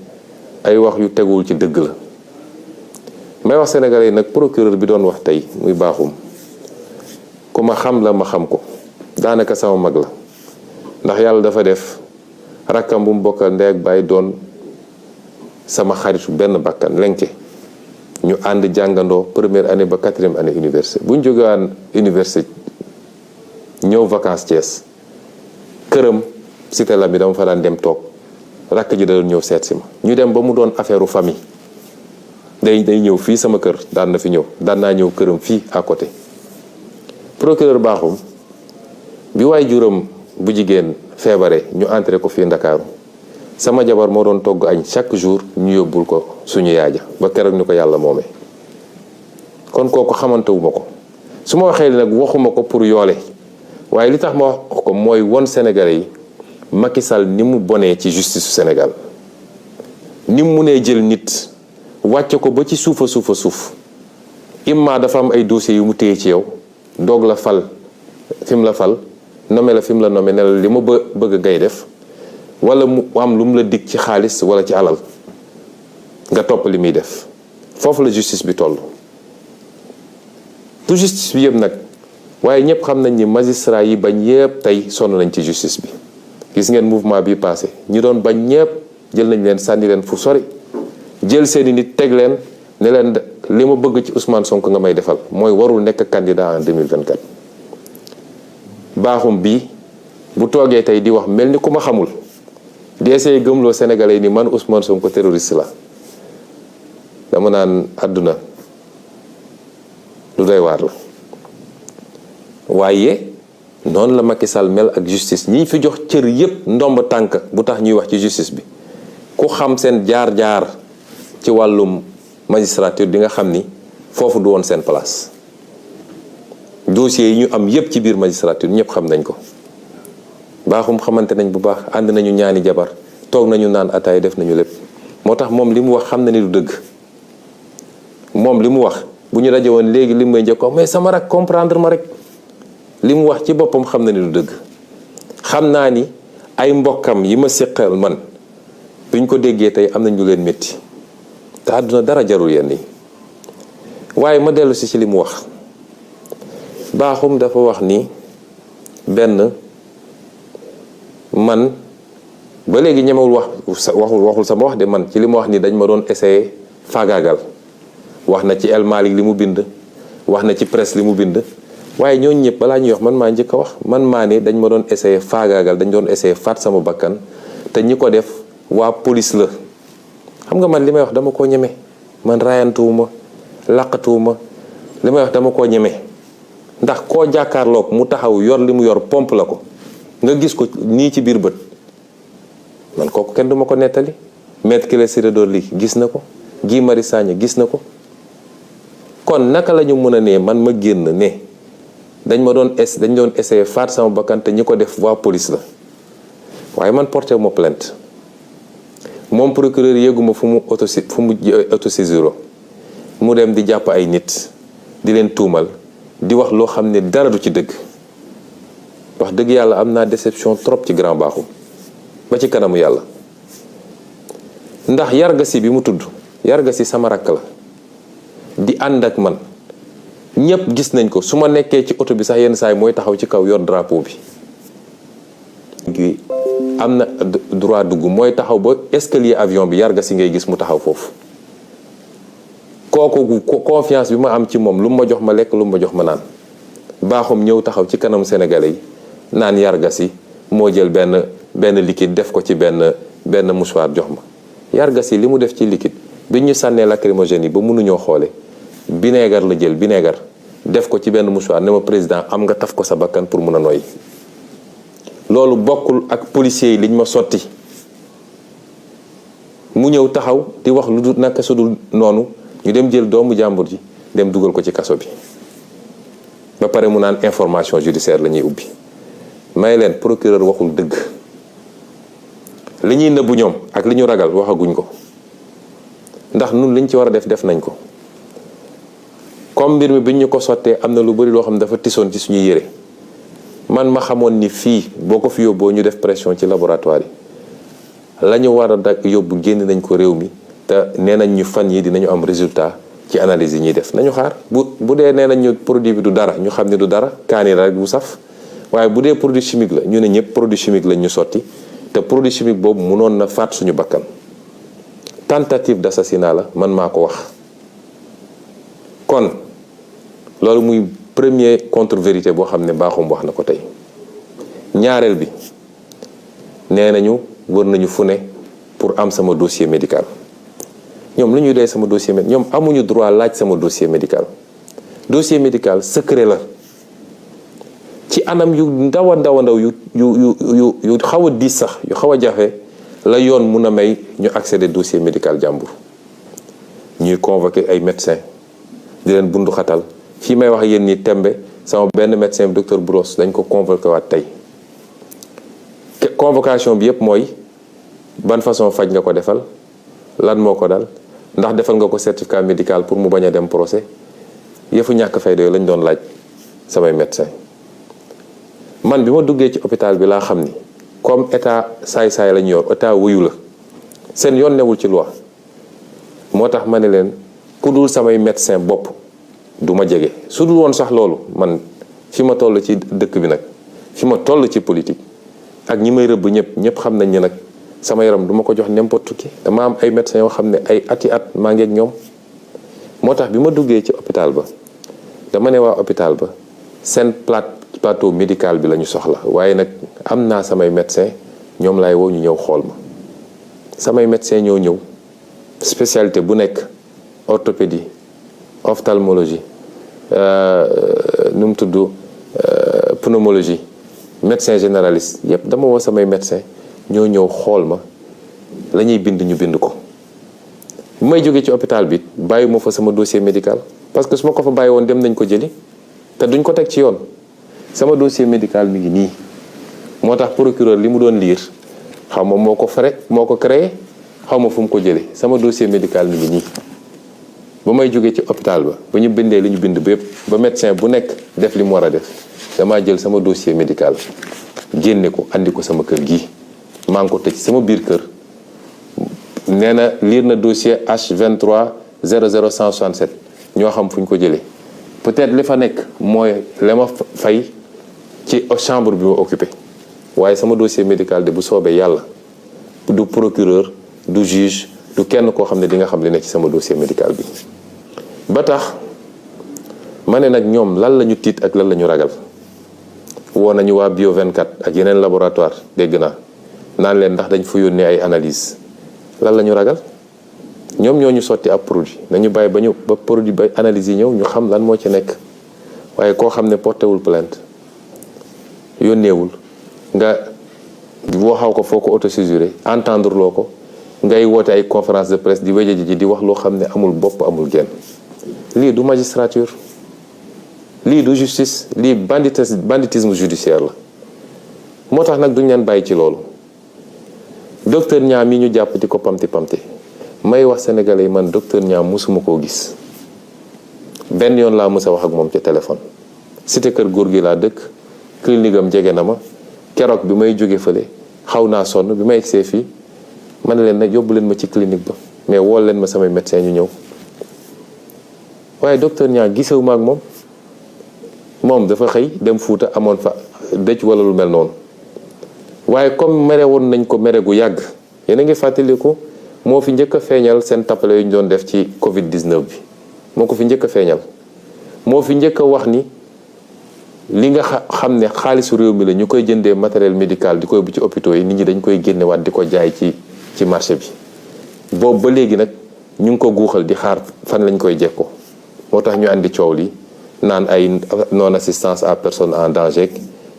ay wax yu teguwul ci dëgg la. may wax sénégalais yi nag procureur bi doon wax tey muy baaxum ku ma xam la ma xam ko daanaka sama mag la ndax yàlla dafa def rakkam bu mu bokkal ndey ak baay doon sama xaritu benn bakkan lenke ñu ànd jàngandoo première année ba 4e année université bu ñu jógewaan université ñëw vacances Thiès këram cité la mi dama fa daan dem toog rakk ji da doon ñëw seet si ma ñu dem ba mu doon affaire famille day ñëw fii sama kër daan na fi ñëw daan naa ñëw këram fii à côté. procureur baaxum bi waay juróom bu jigéen feebare ñu entré ko fii Ndakaaru sama jabar moo doon togg añ chaque jour ñu yóbbul ko suñu yaaja ba keroog ni ko yàlla moomee kon kooku xamantewuma ko su ma waxee nag waxuma ko pour yoole waaye li tax ma wax ko mooy won Sénégalais yi Macky Sall ni mu bonee ci justice su Sénégal ni mu munee jël nit wàcce ko ba ci suufa suuf imma dafa am ay dossiers yu mu téye ci yow doog la fal fi mu la fal nommé la fi mu la nommé ne la li ma bëgg ngay def wala mu am lu mu la dig ci xaalis wala ci alal nga topp li muy def foofu la justice bi toll. du justice bi yëpp nag waaye ñëpp xam nañ ni magistrat yi bañ yëpp tey sonn nañ ci justice bi. gis ngeen mouvement bi passé ñi doon bañ ñëpp jël nañ leen sànni leen fu sori jël seeni nit teg leen ne leen li ma bëgg ci Ousmane Sonko nga may defal mooy warul nekk candidat en 2024. Bakhoum bii bu toogee tey di wax mel ni ku ma xamul di essayer gëmloo Sénégalais ni man Ousmane Sonko terroriste la dama naan àdduna lu doy waar la. waaye noonu la Macky Sall mel ak justice ñi fi jox cër yépp ndomb tànk bu tax ñuy wax ci justice bi ku xam seen jaar-jaar ci wàllum magistrature di nga xam ni foofu du woon seen place. dossiers yi ñu am yépp ci biir magistrature ñëpp xam nañ ko. Bakhoum xamante nañ bu baax ànd nañu ñaani jabar toog nañu naan ataay def nañu lépp moo tax moom li mu wax xam na ni du dëgg. moom li mu wax bu ñu daje woon léegi li may njëkkoon mais sama rak comprendre ma rek li mu wax ci boppam xam na ni du dëgg. xam naa ni ay mbokkam yi ma séqal man buñ ko déggee tey am nañ lu leen métti te àdduna dara jarul yenn yi waaye ma dellu si ci li mu wax. Bakhoum dafa wax ni benn man ba léegi ñemewul waxul sama wax de man ci li ma wax ni dañ ma doon essayer faagaagal wax na ci El Malick li mu bind wax na ci presse li mu bind waaye ñooñu ñëpp balaa ñuy wax man maa njëkk a wax man maa ne dañ ma doon essayer faagaagal dañ doon essayer faat sama bakkan te ñi ko def waa police la. xam nga man li may wax dama koo ñeme man raayantuwuma laqatuwuma li may wax dama koo ñeme ndax koo jàkkaarloog mu taxaw yor li mu yor pompe la ko nga gis ko nii ci biir bët man kooku kenn duma ko nettali. Maître Ciré Clédor Ly gis na ko Guy Marius Sagna gis na ko kon naka la ñu mën a nee man ma génn ne dañ doon essayer faat sama bakkan te ñi ko def waa police la waaye man porté ma plainte moom procureur yéeguma fu mu autosaisir mu dem di jàpp ay nit di leen tuumal di wax loo xam ne dara du ci dëgg. wax dëgg yàlla am naa déception trop ci grand Bakhoum ba ci kanamu yàlla ndax Yargassi bi mu tudd Yargassi sama rakk la di ànd ak man ñëpp gis nañ ko su ma nekkee ci oto bi sax yenn saa yi mooy taxaw ci kaw yor drapeau bi. am na droit dugg mooy taxaw ba escalier avion bi Yargassi ngay gis mu taxaw foofu kooku confiance bi ma am ci moom lu ma jox ma lekk lu ma jox ma naan. Bakhoum ñëw taxaw ci kanam Sénégalais yi naan Yargassi moo jël benn liquide def ko ci benn mouchoir jox ma. Yargassi li mu def ci liquide bi ñu sànnee lacrymogène yi ba mënuñoo xoole vinaigre la jël vinaigre def ko ci benn mouchoir ne ma président am nga taf ko sa bakkan pour mun a noyyi. loolu bokkul ak policiers yi liñ ma sotti mu ñëw taxaw di wax lu dul naka su dul noonu ñu dem jël doomu jàmbur ji dem dugal ko ci kaso bi. ba pare mu naan information judiciaire la ñuy ubbi may leen procureur waxul dëgg li ñuy nëbbu ñoom ak li ñu ragal waxaguñ ko ndax nun liñ ci war a def nañ ko. comme mbir mi biñ ñu ko sottee am na lu bari loo xam ne dafa tisoon ci suñuy yére man ma xamoon ni fii boo ko fi yóbboo ñu def pression ci laboratoire yi la ñu war a dag yóbbu génn nañ ko réew mi te nee nañ ñu fan yi dinañu am résultat ci analyse yi ñuy def nañu xaar bu dee nee nañ ñu produit bi du dara ñu xam ne du dara kaani la rek bu saf waaye bu dee produit chimique la ñu ne ñëpp produit chimique lañ ñu sotti te produit chimique boobu mënoon na faat suñu bakkan. tentative d'assassinat la man maa ko wax kon loolu muy premier contre-vérité boo xam ne Bakhoum wax na ko tey. ñaareel bi nee nañu wër nañu fu ne pour am sama dossier médical ñoom lu ñuy doy sama dossier médical ñoom amuñu droit laaj sama dossier médical. dossier médical secret la ci anam yu ndaw a ndaw yu xaw a diis sax yu xaw a jafe la yoon mun a may ñu accéder dossier médical jàmbur. ñuy convoquer ay médecins di leen bundu xatal fii may wax ak yéen ni tembe sama benn médecin docteur Bros dañ ko convoqué waat tey. convocation bi yëpp mooy ban façon faj nga ko defal lan moo ko dal ndax defal nga ko certificat médical pour mu bañ a dem procès yëfu ñàkk fayda yooyu lañ doon laaj samay médecin. man bi ma duggee ci hôpital bi laa xam ni comme état saay-saay lañ yor état wuyu la seen yoon newul ci loi moo tax ma ne leen ku dul samay médecin bopp du ma jege su dul woon sax loolu man fi ma toll ci dëkk bi nag fi ma toll ci politique ak ñi may rëbb ñëpp xam nañ ne nag sama yaram du ma ko jox n'importe qui dama am ay médecins yoo xam ne ay ati at maa ngi ak ñoom moo tax bi ma duggee ci hôpital ba dama ne waa hôpital ba seen plateau médical bi la ñu soxla waaye nag am naa samay médecin ñoom laay woo ñu ñëw xool ma samay médecin ñoo ñëw spécialité bu nekk orthopédie ophtalmologie nu mu tudd pneumologie médecin généraliste yépp dama woo samay médecin ñoo ñëw xool ma la ñuy bind ñu bind ko bu may jógee ci hôpital bi bàyyi ma fa sama dossier médical parce que su ma ko fa bàyyi woon dem nañ ko jëli te duñ ko teg ci yoon sama dossier médical mi ngi nii moo tax procureur li mu doon lire xaw ma moo ko créé xaw ma fu mu ko jëlee sama dossier médical mi ngi nii ba may jógee ci hôpital ba ñu bindee li ñu bind bépp ba médecin bu nekk def li mu war a def damaa jël sama dossier médical génne ko andi ko sama kër gii maa ngi ko tëj sama biir kër nee na lire na dossier H23 00167 ñoo xam fu ñu ko jëlee peut-être li fa nekk mooy la ma fay ci chambre bi ma occupé waaye sama dossier médical de bu soobee yàlla du procureur du juge du kenn koo xam ne di nga xam li nekk ci sama dossier médical bi ba tax ma ne nag ñoom lan la ñu tiit ak lan la ñu ragal woo nañu waa Bio 24 ak yeneen laboratoire dégg naa naan leen ndax dañ fa yónnee ay analyse lan la ñu ragal ñoom ñoo ñu sotti ab produit nañu bàyyi ba produit ba analyse yi ñëw ñu xam lan moo ci nekk waaye koo xam ne portéwul plainte yónneewul nga waxaw ko foo ko autosaisiré entendre loo ko ngay woote ay conférence de presse di wéje ji di wax loo xam ne amul bopp amul genn lii du magistrature lii du justice lii banditisme judiciaire la moo tax nag duñ leen bàyyi ci loolu docteur Niang mi ñu jàpp di ko pamti may wax sénégalais yi man docteur Niang musuma koo gis benn yoon laa mës a wax ak moom ci téléphone cité kër góor gi laa dëkk clinique am jege na ma keroog bi may jóge fële xaw naa sonn bi may egsee fii ma ne leen nag yóbbu leen ma ci clinique ba mais wool leen ma samay médecin ñu ñëw waaye docteur Niang gisewu ma ak moom dafa xëy dem Fuuta amoon fa dëj wala lu mel noonu waaye comme mere woon nañ ko mere gu yàgg yéen a ngi fàttaliku moo fi njëkk a feeñal seen tappale yu ñu doon def ci Covid 19 bi moo ko fi njëkk a feeñal moo fi njëkk a wax ni li nga xam ne xaalisu réew mi la ñu koy jëndee matériel médical di ko yóbbu ci hôpitaux yi nit ñi dañ koy génnewaat di ko jaay ci marché bi boobu ba léegi nag ñu ngi ko guuxal di xaar fan lañ koy jekkoo moo tax ñu andi coow li naan ay non assistance à personne en danger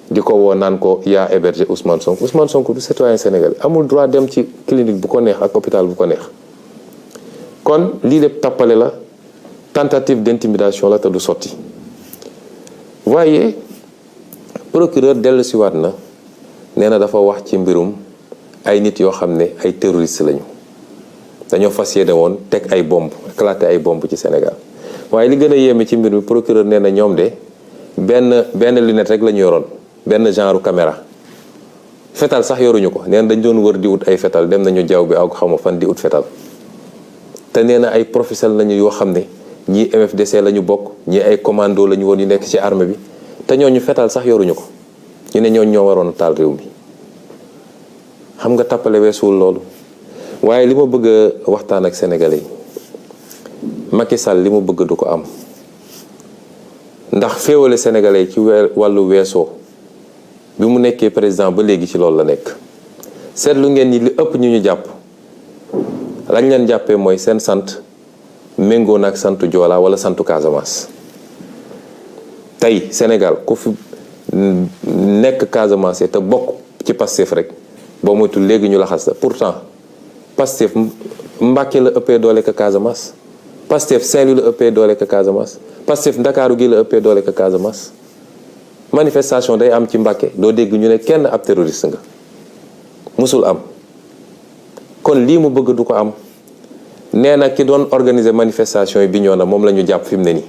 di ko woo naan ko yaa hébergé Ousmane Sonko du citoyen sénégalais amul droit dem ci clinique bu ko neex ak hôpital bu ko neex kon lii lépp tappale la tentative d'intimidation la te du sotti waaye procureur dellusiwaat na nee na dafa wax ci mbirum ay nit yoo xam ne ay terroriste lañu dañoo fas yéene woon teg ay bomb éclater ay bomb ci Sénégal waaye li gën a yéeme ci mbir mi procureur nee na ñoom de benn lunette rek la ñu yoroon benn genre caméra fetal sax yoruñu ko nee na dañ doon wër di ut ay fetal dem nañu jaww bi ak xawma fan di ut fetal te nee na ay professionnels lañu yoo xam ne ñii MFDC la ñu bokk ñii ay commando la ñu woon yu nekk ci armée bi te ñooñu fetal sax yoruñu ko ñu ne ñooñu ñoo waroon a taal réew mi xam nga tappale weesuwul loolu waaye li ma bëgg a waxtaan ak sénégalais yi Macky Sall li mu bëgg du ko am ndax féewale sénégalais yi ci wàllu weesoo bi mu nekkee président ba léegi ci loolu la nekk seetlu ngeen ni li ëpp ñu jàpp lañ leen jàppee mooy seen sant méngoo na ak santu Joola wala santu Casamance tey Sénégal ku fi nekk Casamance te bokk ci Pastef rek boo moytu léegi ñu laxas la pourtant Pastef Mbàkke la ëppee doole ka Casamance Pastef Saint-Louis la ëppee doole ka Casamance Pastef Ndakaaru gi la ëppee doole ka Casamance manifestation day am ci Mbàkke doo dégg ñu ne kenn ab terroriste nga musul am kon lii mu bëgg du ko am nee na ki doon organiser manifestation yi Bignona moom la ñu jàpp fi mu ne nii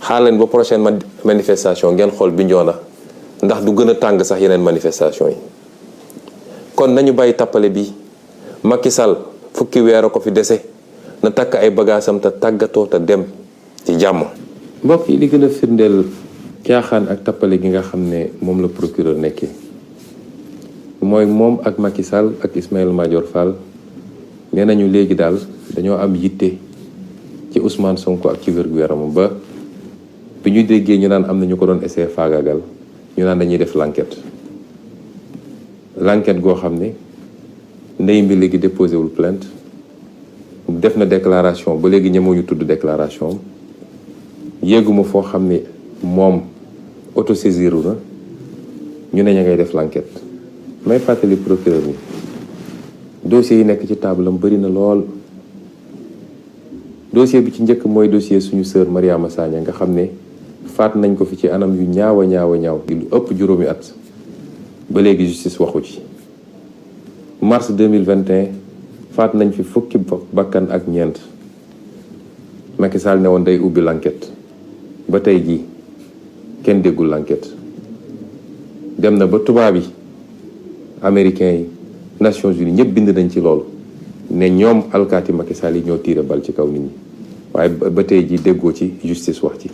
xaar leen ba prochaine manifestation ngeen xool Bignona ndax du gën a tàng sax yeneen manifestation yi kon nañu bàyyi tappale bi Macky Sall fukki weer a ko fi dese na takk ay bagaasam te tàggatoo te dem ci jàmm. mbokk yi li gën a firndeel caaxaan ak tappale gi nga xam ne moom la procureur nekkee mooy moom ak Macky Sall ak Ismaïla Madior Fall nee nañu léegi daal dañoo am yitte ci Ousmane Sonko ak ci wér-gu-yaramam ba bi ñu déggee ñu naan am na ñu ko doon essayer faagaagal ñu naan dañuy def l'enquête goo xam ne ndey mbi léegi déposé wul plainte def na déclaration ba léegi ñemoo ñu tudd déclaration am yéeguma foo xam ne moom autosaisiru na ñu ne ña ngay def l'enquête may fàttali procureur ni dossier yi nekk ci table am bëri na lool. dossier bi ci njëkk mooy dossier suñu sœur Mariama Sagna nga xam ne faat nañ ko fi ci anam yu ñaaw a ñaaw di lu ëpp juróomi at ba léegi justice waxu ci. mars 2021 faat nañ fi fukki bakkan ak ñeent Macky Sall ne woon day ubbi l'enquête ba tey jii kenn déggul l'enquête dem na ba tubaab yi américains yi Nations Unies ñëpp bind nañ ci loolu ne ñoom alkaati Macky Sall yi ñoo tiire bal ci kaw nit ñi waaye ba tey jii déggoo ci justice wax ci.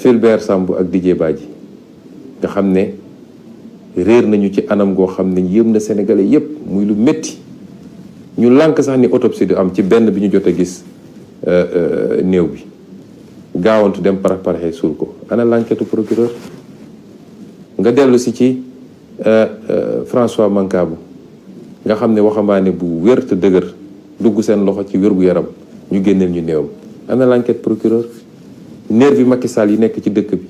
Fulbert Sambou ak Didier Badji nga xam ne réer nañu ci anam goo xam ne yëm na sénégalais yépp muy lu métti ñu lànk sax ni autopsie du am ci benn bi ñu jot a gis néew bi gaawantu dem paraxee suul ko ana l'enquête procureur. nga dellu si ci François Mancabou nga xam ne waxambaane bu wér te dëgër dugg seen loxo ci wér-gu-yaram ñu génneel ñu néewam ana l'enquête procureur. nervi Macky Sall yi nekk ci dëkk bi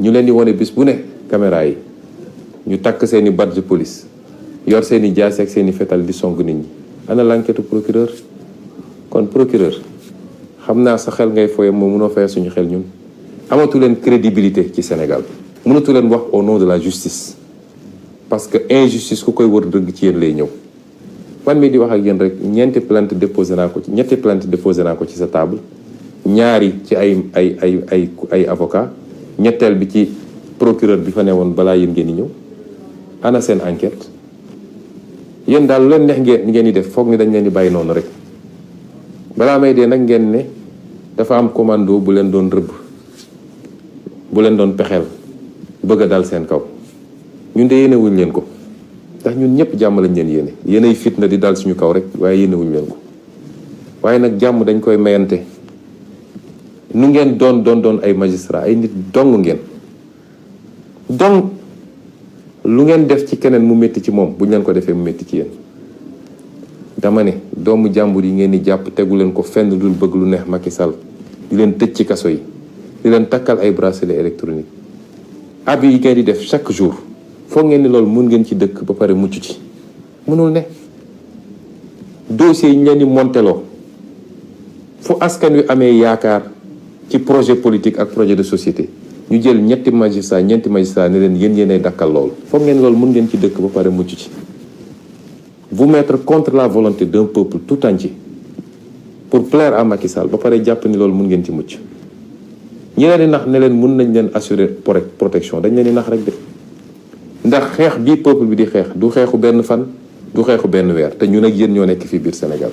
ñu leen di wane bis bu ne caméra yi ñu takk seeni badge police yor seeni jaasi ak seeni fetal di song nit ñi ana l'enquête procureur. kon procureur xam naa sa xel ngay foye moom mënoo fayal suñu xel ñun amatu leen crédibilité ci Sénégal mënatu leen wax au nom de la justice parce que injustice ku koy wër dëgg ci yéen lay ñëw. man mii di wax ak yéen rek ñetti plainte déposé naa ko ci sa table ñaari ci ay avocat ñetteel bi ci procureur bi fa ne woon balaa yéen ngeen di ñëw ana seen enquête. yéen daal lu leen neex ngeen di def foog ni dañ leen di bàyyi noonu rek balaa may dee nag ngeen ne dafa am commando bu leen doon rëbb bu leen doon pexeel bëgg a dal seen kaw ñun de yéene wuñ leen ko ndax ñun ñëpp jàmm lañ leen yéene yéenay fitna di dal suñu kaw rek waaye yéene wuñ leen ko waaye nag jàmm dañ koy mayante. nu ngeen doon ay magistrat ay nit dong ngeen donc lu ngeen def ci keneen mu métti ci moom bu ñu leen ko defee mu métti ci yéen dama ne doomu jàmbur yi ngeen di jàpp tegu leen ko fenn dul bëgg lu neex Macky Sall di leen tëj ci kaso yi di leen takkal ay bracelet électronique ab yi ngeen di def chaque jour foog ngeen ni loolu mun ngeen ci dëkk ba pare mucc ci mënul ne dossier yi ñu leen di monteloo fu askan wi amee yaakaar ci projet politique ak projet de société ñu jël ñeenti magistrat ne leen yéenay dakkal loolu foog ngeen loolu mën ngeen ci dëkk ba pare mucc ci. vous mettre contre la volonté d'un peuple tout entier pour plaire à Macky Sall ba pare jàpp ni loolu mën ngeen ci mucc ñi leen di nax ne leen mën nañ leen assurer protection dañ leen di nax rek de ndax xeex bii peuple bi di xeex du xeexu benn fan du xeexu benn weer te ñun ak yéen ñoo nekk fii biir Sénégal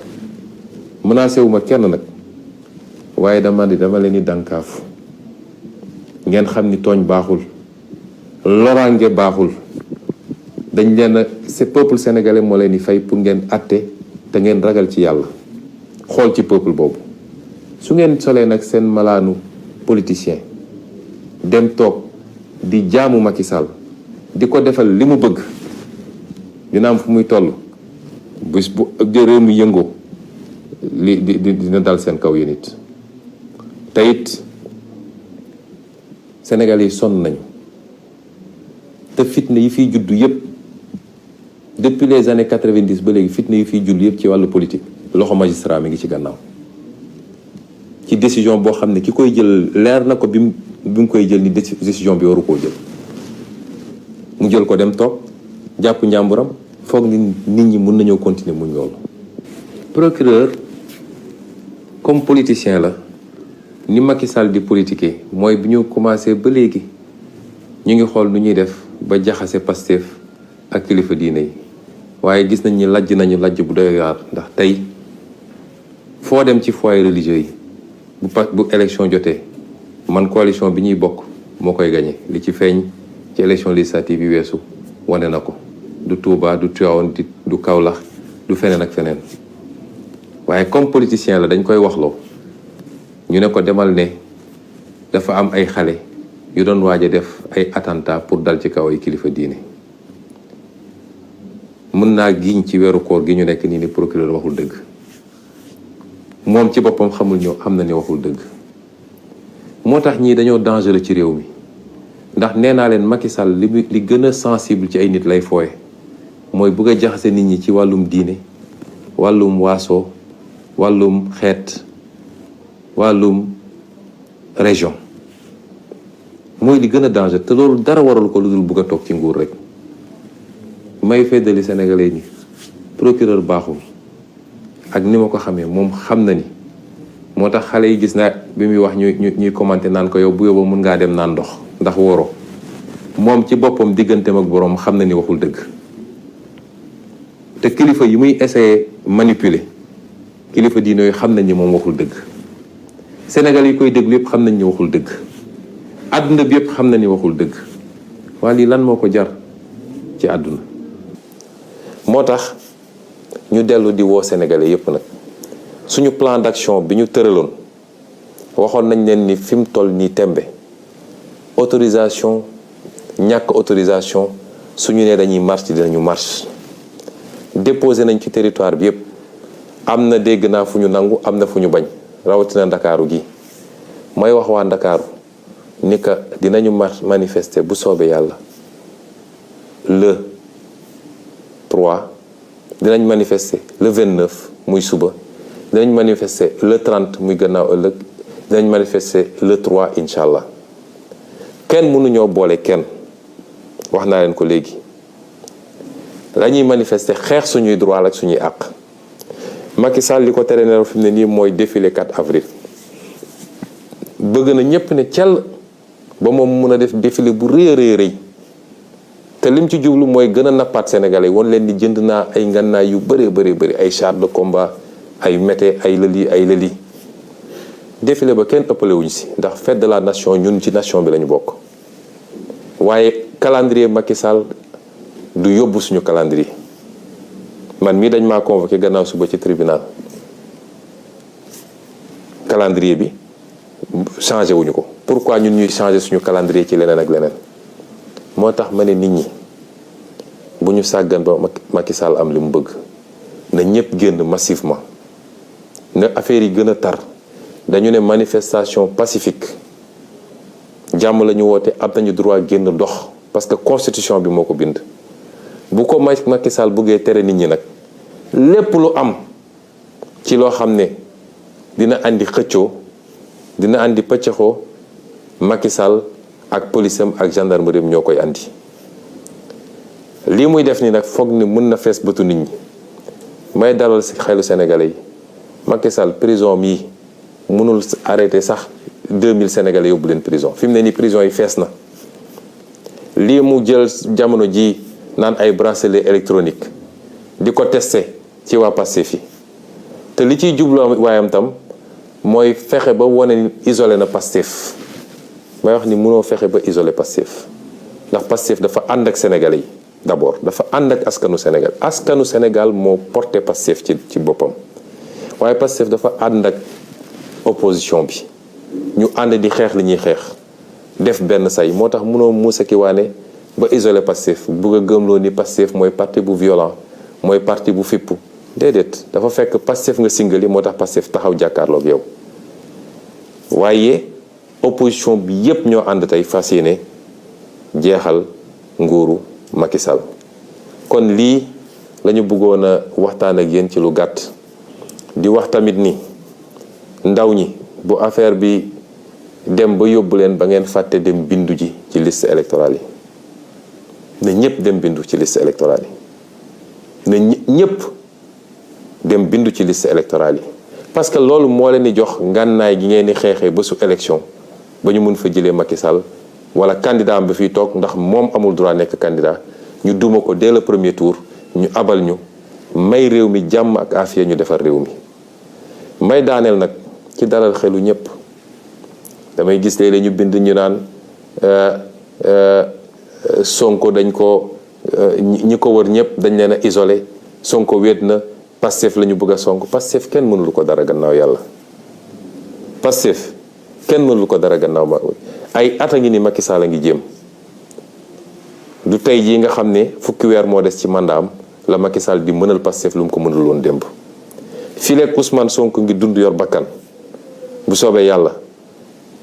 menacé wu ma kenn nag. waaye dama leen di dànkaafu ngeen xam ni tooñ baaxul loraange baaxul dañ leen ce peuple sénégalais moo leen di fay pour ngeen àtte te ngeen ragal ci yàlla xool ci peuple boobu su ngeen solee nag seen malaanu politicien dem toog di jaamu Macky Sall di ko defal li mu bëgg dina am fu muy toll bis bu réew mi yëngoo dina dal seen kaw yéen it te it Sénégal yi sonn nañu te fitna yi fiy juddu yëpp depuis les années 90 ba léegi fitna yi fiy juddu yëpp ci wàllu politique loxo magistrat mi ngi ci gannaaw ci décision boo xam ne ki koy jël leer na ko bi mu koy jël ni décision bi waru koo jël mu jël ko dem toog jàpp njàmburam foog ni nit ñi mun nañoo continuer muñ loolu. procureur comme politicien la ni Macky Sall di politiquer mooy bi ñu commencé ba léegi ñu ngi xool nu ñuy def ba jaxase Pastef ak kilifa diine yi waaye gis nañ ni lajj bu doy waar ndax tey foo dem ci foyer religieux yi bu élection jotee man coalition bi ñuy bokk moo koy gagné li ci feeñ ci élection législative yi weesu wane na ko du Touba du Tivaouane du Kaolack du feneen ak feneen waaye comme politicien la dañ koy waxloo ñu ne ko demal ne dafa am ay xale yu doon waaj a def ay attentat pour dal ci kaw ay kilifa diine. mën naa giñ ci weeru koor gi ñu nekk nii ni procureur waxul dëgg moom ci boppam xamul ñoo xam na ni waxul dëgg. moo tax ñii dañoo dangereux ci réew mi ndax nee naa leen Macky Sall li gën a sensible ci ay nit lay fooye mooy bëgg a jaxase nit ñi ci wàllum diine, wàllum waaso, wàllum xeet, wàllum région. mooy li gën a danger te loolu dara waralu ko lu dul bëgg a toog ci nguur rek. may feddali sénégalais ni procureur baaxul ak ni ma ko xamee moom xam na ni moo tax xale yi gis naa bi muy wax ñuy commenté naan ko yow bu yóbboo mun ngaa dem naan ndox ndax woro moom ci boppam digganteem ak boroom xam na ni waxul dëgg. te kilifa yi muy essayé manipuler kilifa diine yooyu xam nañ ni moom waxul dëgg. Sénégal yi koy déglu yëpp xam nañ ni waxul dëgg. àdduna bi yëpp xam na ni waxul dëgg. waa lii lan moo ko jar ci àdduna. moo tax ñu dellu di woo sénégalais yëpp nag suñu plan d'action bi ñu tëraloon waxoon nañ leen ni fi mu toll nii tembe autorisation ñàkk autorisation suñu nee dañuy marche dinañu marche. déposé nañ ci territoire bi yëpp am na dégg naa fu ñu nangu am na fu ñu bañ rawatina ndakaaru gi may wax waa ndakaaru ni ka dinañu manifester bu soobee yàlla le 3 dinañ manifester le 29 muy suba dinañ manifester le 30 muy gannaaw ëllëg dinañ manifester le 3 incha allah kenn mënuñoo boole kenn wax naa leen ko léegi. lañuy manifester xeex suñuy droit ak suñuy àq. Macky Sall li ko tere nelaw fi mu ne nii mooy défilé 4 avril bëgg na ñëpp ne cell ba moom mun a def défilé bu rëy a rëy te lim ci jublu mooy gën a nappaat sénégalais woon leen ni jënd naa ay ngànnaay yu bëree bëri ay chars de combat ay mété ay lëli défilé ba kenn ëppale wuñ si ndax fête de la nation ñun ci nation bi lañu bokk waaye calendrier Macky Sall du yóbbu suñu calendrier man mii dañ maa convoqué gannaaw suba ci tribunal calendrier bi changé wuñu ko pourquoi ñun ñuy changé suñu calendrier ci leneen ak leneen moo tax ma ne nit ñi bu ñu sàggan ba Macky Sall am li mu bëgg na ñëpp génn massivement na affaire yi gën a tar dañu ne manifestation pacifique jàmm la ñu woote am nañu droit génn dox parce que constitution bi moo ko bind bu ko Macky Sall buggee tere nit ñi nag lépp lu am ci loo xam ne dina andi xëccoo dina andi pëccëxoo Macky Sall ak policeam ak gendarmerie ñoo koy andi. lii muy def ni nag foog ni mën na fees bëtu nit ñi may dalal ci xelu sénégalais yi Macky Sall prison mii mënul arrêté sax 2000 sénégalais yóbbu leen prison fi mu ne nii prison yi fees na. lii mu jël jamono ji naan ay bracelet électronique di ko testé ci waa Pastef yi te li ciy jubloo waayam tam mooy fexe ba wane ni isolé na Pastef may wax ni mënoo fexe ba isolé Pastef ndax Pastef dafa ànd ak sénégalais yi d'abord dafa ànd ak askanu Sénégal moo porté Pastef ci boppam waaye Pastef dafa ànd ak opposition bi ñu ànd di xeex li ñuy xeex def benn say moo tax mënoo muusa ki waane ba isolé Pastef bugg a gëmloo ni Pastef mooy parti bu violent mooy parti bu fippu déedéet dafa fekk Pastef nga singali moo tax Pastef taxaw jàkkaarloog yow waaye opposition bi yépp ñoo ànd tey fas yéene jeexal nguuru Macky Sall kon lii lañu bëggoon a waxtaan ak yéen ci lu gàtt di wax tamit ni ndaw ñi bu affaire bi dem ba yóbbu leen ba ngeen fàtte dem bindu ji ci liste électorale yi na ñëpp dem bindu ci liste électorale yi na ñëpp dem bindu ci liste électorale yi parce que loolu moo leen di jox ngànnaay gi ngeen di xeexee bésu élection ba ñu mun fa jëlee Macky Sall wala candidat am ba fiy toog ndax moom amul droit nekk candidat ñu duma ko dès le premier tour ñu abal ñu may réew mi jàmm ak afiya ñu defar réew mi may daaneel nag ci dalal xelu ñëpp damay gis léeg-léeg ñu bind ñu naan Sonko dañ ko ñi ko wër ñëpp dañ leen a isolé Sonko wéet na Pastef la ñu bëgg a song. Pastef kenn mënul ko dara gannaaw yàlla. Pastef kenn mënul ko dara gannaaw ma ay at a ngi ni Macky Sall a ngi jéem du tey jii nga xam ne fukki weer moo des ci mandaam la Macky Sall di mënal Pastef lu mu ko mënul woon démb. fii leeg Ousmane Sonko ngi dund yor bakkan bu soobee yàlla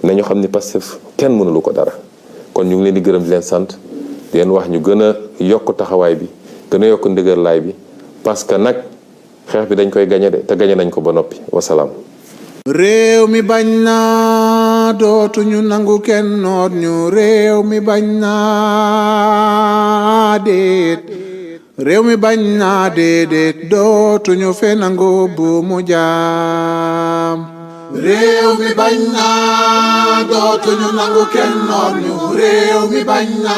nañu xam ni Pastef kenn mënulu ko dara. kon ñu ngi leen di gërëm di leen sant di leen wax ñu gën a yokk taxawaay bi gën a yokk ndëgërlaay bi parce que nag xeex bi dañ koy gañe de te gañe nañ ko ba noppi wasalaam. réew mi bañ na dootuñu nangu kenn noot ñu réew mi bañ na déet réew mi bañ na déedéet dootuñu fe nangu bu mu jaam. réew mi bañ na dootuñu nangu kenn noot ñu réew mi bañ na